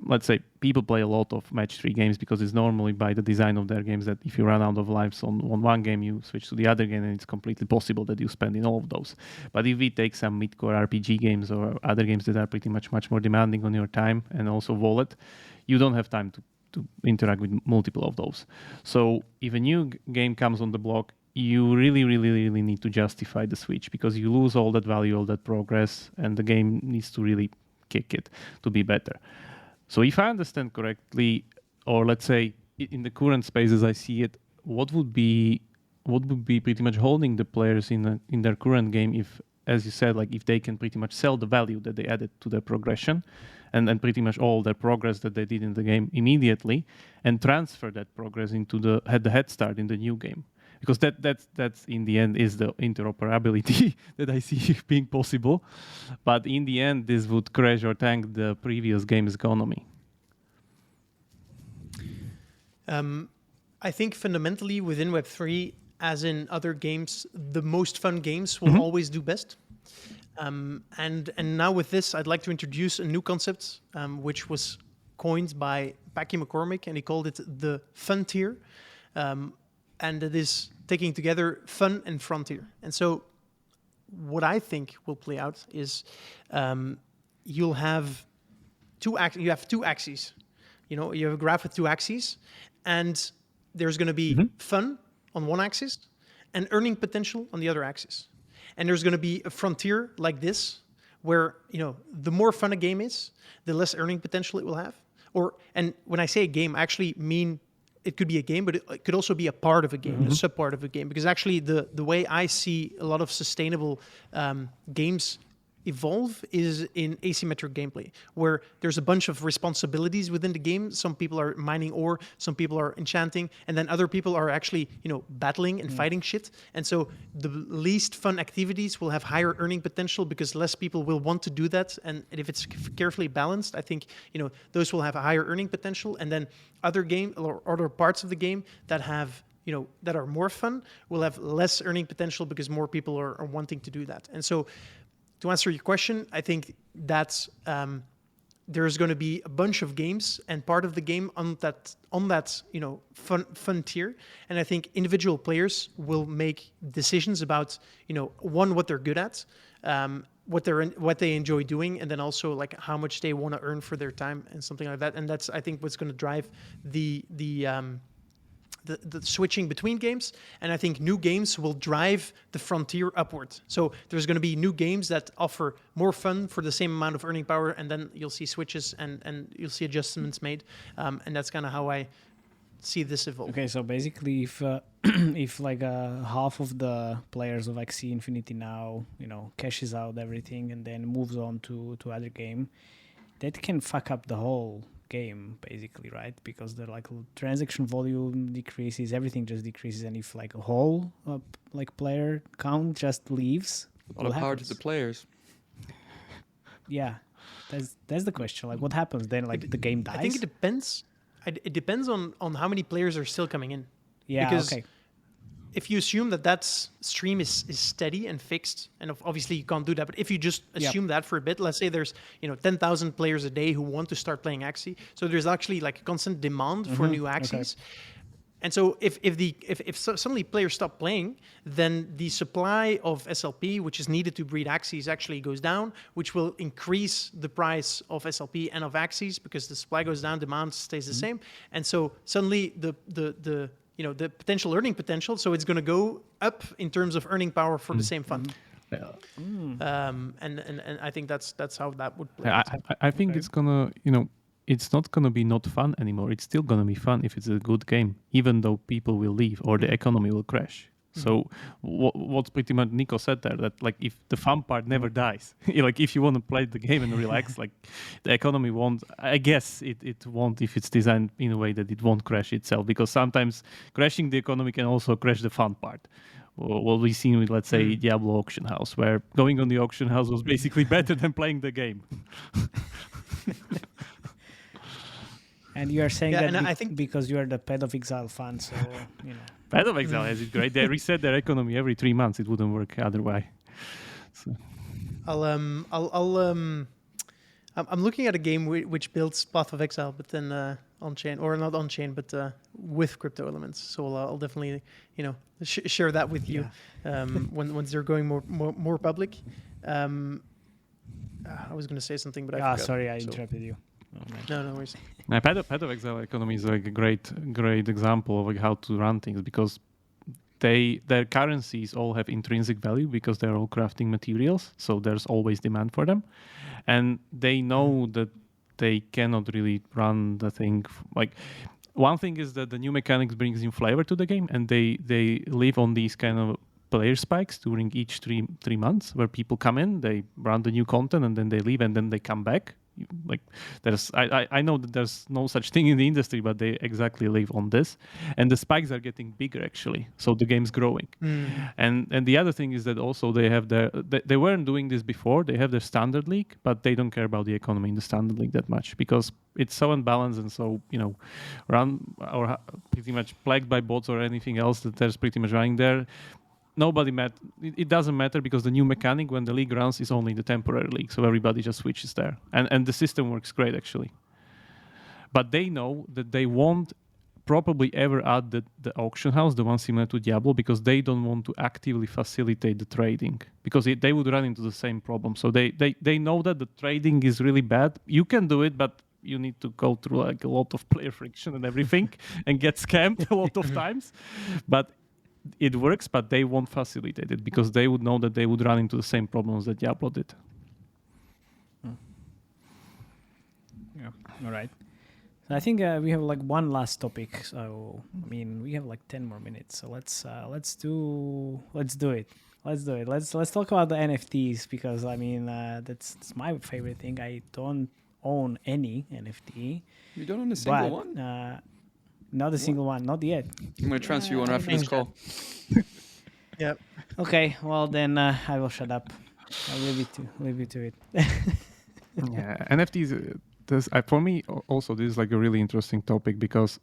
let's say people play a lot of match 3 games because it's normally by the design of their games that if you run out of lives on one game, you switch to the other game, and it's completely possible that you spend in all of those. But if we take some mid-core RPG games or other games that are pretty much more demanding on your time and also wallet, you don't have time to interact with multiple of those. So if a new game comes on the block, you really need to justify the switch, because you lose all that value, all that progress, and the game needs to really kick it to be better. So if I understand correctly, or let's say in the current space as I see it, what would be pretty much holding the players in their current game, if, as you said, like if they can pretty much sell the value that they added to their progression and pretty much all their progress that they did in the game immediately, and transfer that progress into the head start in the new game. Because that's in the end is the interoperability that I see being possible. But in the end, this would crash or tank the previous game's economy. I think fundamentally within Web3, as in other games, the most fun games will always do best. And now with this, I'd like to introduce a new concept, which was coined by Packy McCormick, and he called it the fun tier. And it is taking together fun and frontier. And so what I think will play out is you'll have two axes. You have a graph with 2 axes, and there's going to be fun on one axis and earning potential on the other axis. And there's going to be a frontier like this, where the more fun a game is, the less earning potential it will have. And when I say a game, I actually mean it could be a game, but it could also be a part of a game, a sub-part of a game. Because actually the way I see a lot of sustainable games evolve is in asymmetric gameplay, where there's a bunch of responsibilities within the game. Some people are mining ore, some people are enchanting, and then other people are actually, battling and fighting shit. And so the least fun activities will have higher earning potential because less people will want to do that. And if it's carefully balanced, I think, those will have a higher earning potential. And then other game or other parts of the game that have, that are more fun will have less earning potential because more people are wanting to do that. And so to answer your question, I think that's there's going to be a bunch of games, and part of the game on that fun tier. And I think individual players will make decisions about one, what they're good at, what they enjoy doing, and then also like how much they want to earn for their time and something like that. And that's, I think, what's going to drive the switching between games. And I think new games will drive the frontier upward. So there's going to be new games that offer more fun for the same amount of earning power, and then you'll see switches and you'll see adjustments made. And that's kind of how I see this evolve. Okay, so basically, if if like half of the players of Axie Infinity now, cashes out everything and then moves on to other game, that can fuck up the whole game basically, right? Because the like transaction volume decreases, everything just decreases, and if like a whole player count just leaves, All the power to the players. Yeah, that's the question. Like, what happens then? Like, the game dies? I think it depends. It depends on how many players are still coming in. Yeah, because okay. If you assume that stream is steady and fixed, and obviously you can't do that, but if you just assume that for a bit, let's say there's 10,000 players a day who want to start playing Axie, so there's actually like a constant demand for new Axies. Okay. And so if suddenly players stop playing, then the supply of SLP, which is needed to breed Axies, actually goes down, which will increase the price of SLP and of Axies, because the supply goes down, demand stays the same. And so suddenly the potential earning potential, so it's going to go up in terms of earning power for the same fund. And I think that's how that would play. I think it's gonna, it's not gonna be not fun anymore. It's still gonna be fun if it's a good game, even though people will leave or the economy will crash. So what's pretty much Nico said there, that like if the fun part never dies, like if you want to play the game and relax, like the economy won't, I guess it won't, if it's designed in a way that it won't crash itself, because sometimes crashing the economy can also crash the fun part. What we've seen with, let's say, Diablo Auction House, where going on the auction house was basically better than playing the game. And you are saying that I think because you are the Pet of Exile fan, so Pet of Exile has it great. They reset their economy every 3 months. It wouldn't work otherwise. So. I'm looking at a game which builds Path of Exile, but then on chain, or not on chain, but with crypto elements. So I'll definitely share that with you once they're going more public. I was going to say something, but I forgot. Sorry, I interrupted you. No worries. Pet of Exile economy is like a great example of like how to run things, because their currencies all have intrinsic value because they're all crafting materials, so there's always demand for them, and they know that they cannot really run the thing. Like, one thing is that the new mechanics brings in flavor to the game, and they live on these kind of player spikes during each three months, where people come in, they run the new content, and then they leave, and then they come back. Like, I know that there's no such thing in the industry, but they exactly live on this, and the spikes are getting bigger actually, so the game's growing. And the other thing is that also they have they weren't doing this before. They have their standard league, but they don't care about the economy in the standard league that much, because it's so unbalanced and so run or pretty much plagued by bots or anything else that there's pretty much running there. It doesn't matter, because the new mechanic when the league runs is only the temporary league, so everybody just switches there, and the system works great actually. But they know that they won't probably ever add the auction house, the one similar to Diablo, because they don't want to actively facilitate the trading, because they would run into the same problem. So they know that the trading is really bad. You can do it, but you need to go through like a lot of player friction and everything and get scammed a lot of times. But it works, but they won't facilitate it, because they would know that they would run into the same problems that Diablo did. Yeah, all right. So I think we have like one last topic. So I mean, we have like 10 more minutes. So let's do it. Let's talk about the NFTs, because I mean that's my favorite thing. I don't own any NFT. You don't own a single one? Not a single one, not yet. I'm going to transfer you on after this call. Yep. Okay, well then I will shut up. I'll leave you to it. Yeah, NFTs, for me also this is like a really interesting topic, because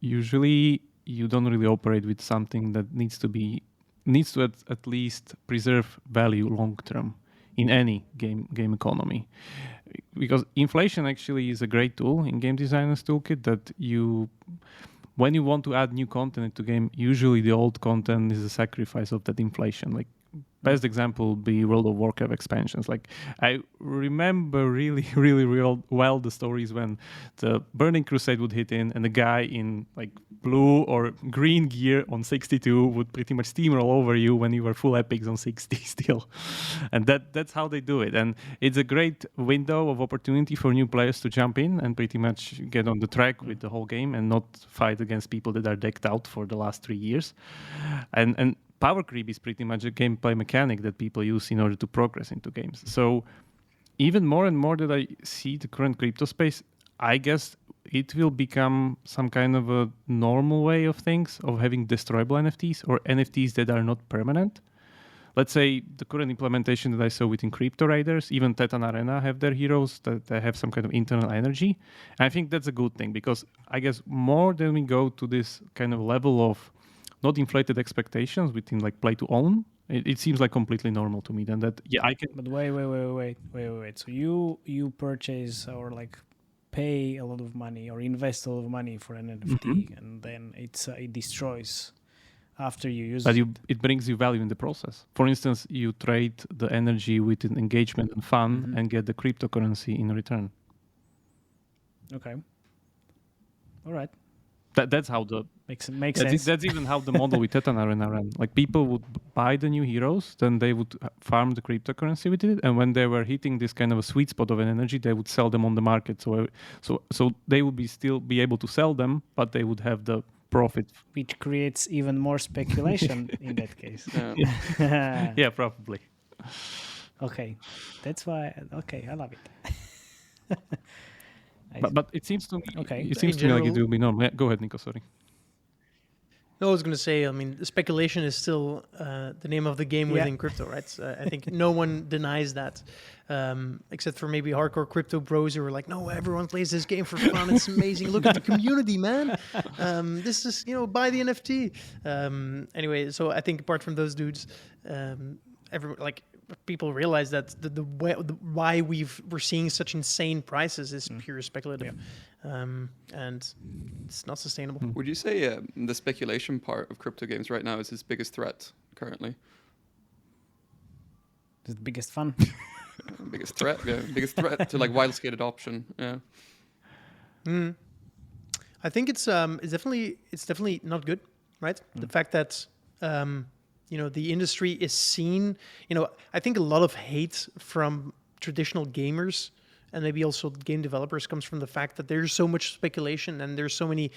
usually you don't really operate with something that needs to at least preserve value long term in any game economy. because inflation actually is a great tool in game designers toolkit that when you want to add new content into game, usually the old content is a sacrifice of that inflation. Like best example would be World of Warcraft expansions. Like I remember really, really real well the stories when the Burning Crusade would hit in and the guy in like blue or green gear on 62 would pretty much steamroll over you when you were full epics on 60 still. And that's how they do it. And it's a great window of opportunity for new players to jump in and pretty much get on the track with the whole game and not fight against people that are decked out for the last 3 years. And power creep is pretty much a gameplay mechanic that people use in order to progress into games. So even more and more that I see the current crypto space, I guess it will become some kind of a normal way of things, of having destroyable NFTs or NFTs that are not permanent. Let's say the current implementation that I saw within Crypto Raiders, even Titan Arena have their heroes that they have some kind of internal energy. And I think that's a good thing because I guess more than we go to this kind of level of not inflated expectations within like play to own, it seems like completely normal to me. Then that I can. But wait. So you purchase or like pay a lot of money or invest a lot of money for an NFT, and then it destroys after you use But it. it brings you value in the process. For instance, you trade the energy with an engagement and fun and get the cryptocurrency in return. Okay. All right. That's how the Makes sense. That's even how the model with Titan Arena ran. Like people would buy the new heroes, then they would farm the cryptocurrency with it, and when they were hitting this kind of a sweet spot of an energy, they would sell them on the market. So they would still be able to sell them, but they would have the profit. Which creates even more speculation in that case. Yeah. Yeah, probably. Okay. That's why. Okay, I love it. But it seems to me, Okay. it seems to me like it will be normal. Yeah, go ahead, Nico. Sorry. No, I was going to say, I mean, the speculation is still the name of the game within crypto, right? I think no one denies that, except for maybe hardcore crypto bros who are like, no, everyone plays this game for fun. It's amazing. Look at the community, man. This is, buy the NFT. Anyway, so I think apart from those dudes, people realize that why we're seeing such insane prices is pure speculative, and it's not sustainable. Would you say the speculation part of crypto games right now is his biggest threat currently? The biggest fun. Biggest threat, yeah. Biggest threat to like wide-scale adoption, yeah. I think it's definitely not good, right? The fact that the industry is seen. I think a lot of hate from traditional gamers and maybe also game developers comes from the fact that there's so much speculation and there's so many,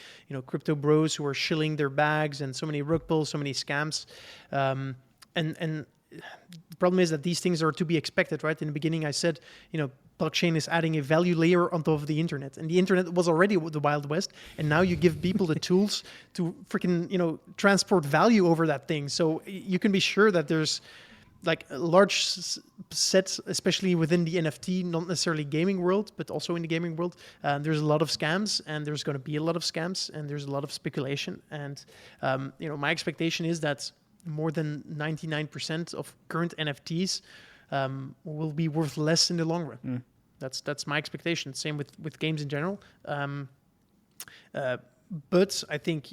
crypto bros who are shilling their bags and so many rug pulls, so many scams. And the problem is that these things are to be expected, right? In the beginning, I said, blockchain is adding a value layer on top of the internet, and the internet was already the Wild West, and now you give people the tools to freaking, transport value over that thing. So you can be sure that there's like a large set, especially within the NFT, not necessarily gaming world, but also in the gaming world, there's a lot of scams, and there's going to be a lot of scams, and there's a lot of speculation. And, my expectation is that more than 99% of current NFTs will be worth less in the long run. That's my expectation. Same with games in general. But I think,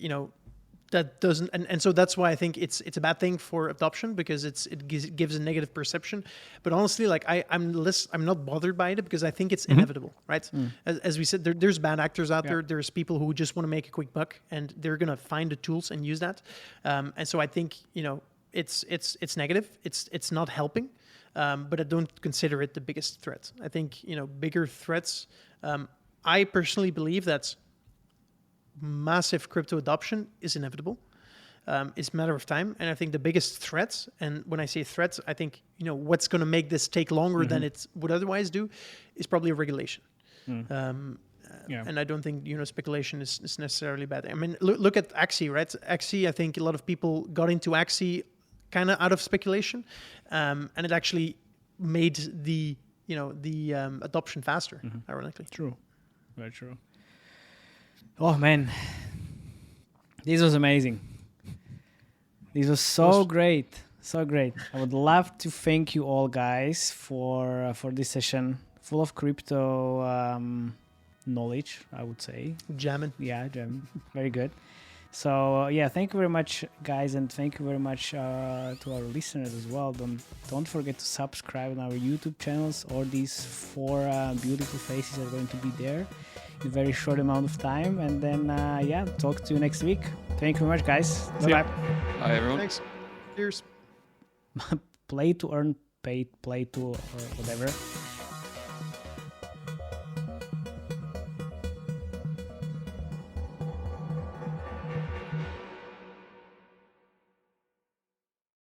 that doesn't, and so that's why I think it's a bad thing for adoption, because it gives a negative perception. But honestly, like I'm not bothered by it, because I think it's inevitable, right? As we said, there's bad actors out there. There's people who just want to make a quick buck, and they're gonna find the tools and use that. And so I think it's negative. It's not helping. But I don't consider it the biggest threat. I think bigger threats. I personally believe that massive crypto adoption is inevitable. It's a matter of time. And I think the biggest threat, and when I say threat, I think, what's going to make this take longer than it would otherwise do, is probably a regulation. And I don't think, speculation is necessarily bad. I mean, look at Axie, right? Axie, I think a lot of people got into Axie kind of out of speculation. And it actually made the adoption faster, ironically. True. Very true. Oh, man. This was amazing. This was so great. So great. I would love to thank you all, guys, for this session, full of crypto knowledge, I would say. Jamming. Yeah, Jim, very good. So yeah, thank you very much, guys, and thank you very much to our listeners as well. Don't forget to subscribe on our YouTube channels. All these 4 beautiful faces are going to be there in a very short amount of time. And then yeah, talk to you next week. Thank you very much, guys. Bye bye. Hi, everyone. Thanks. Cheers. Play to earn, play to or whatever.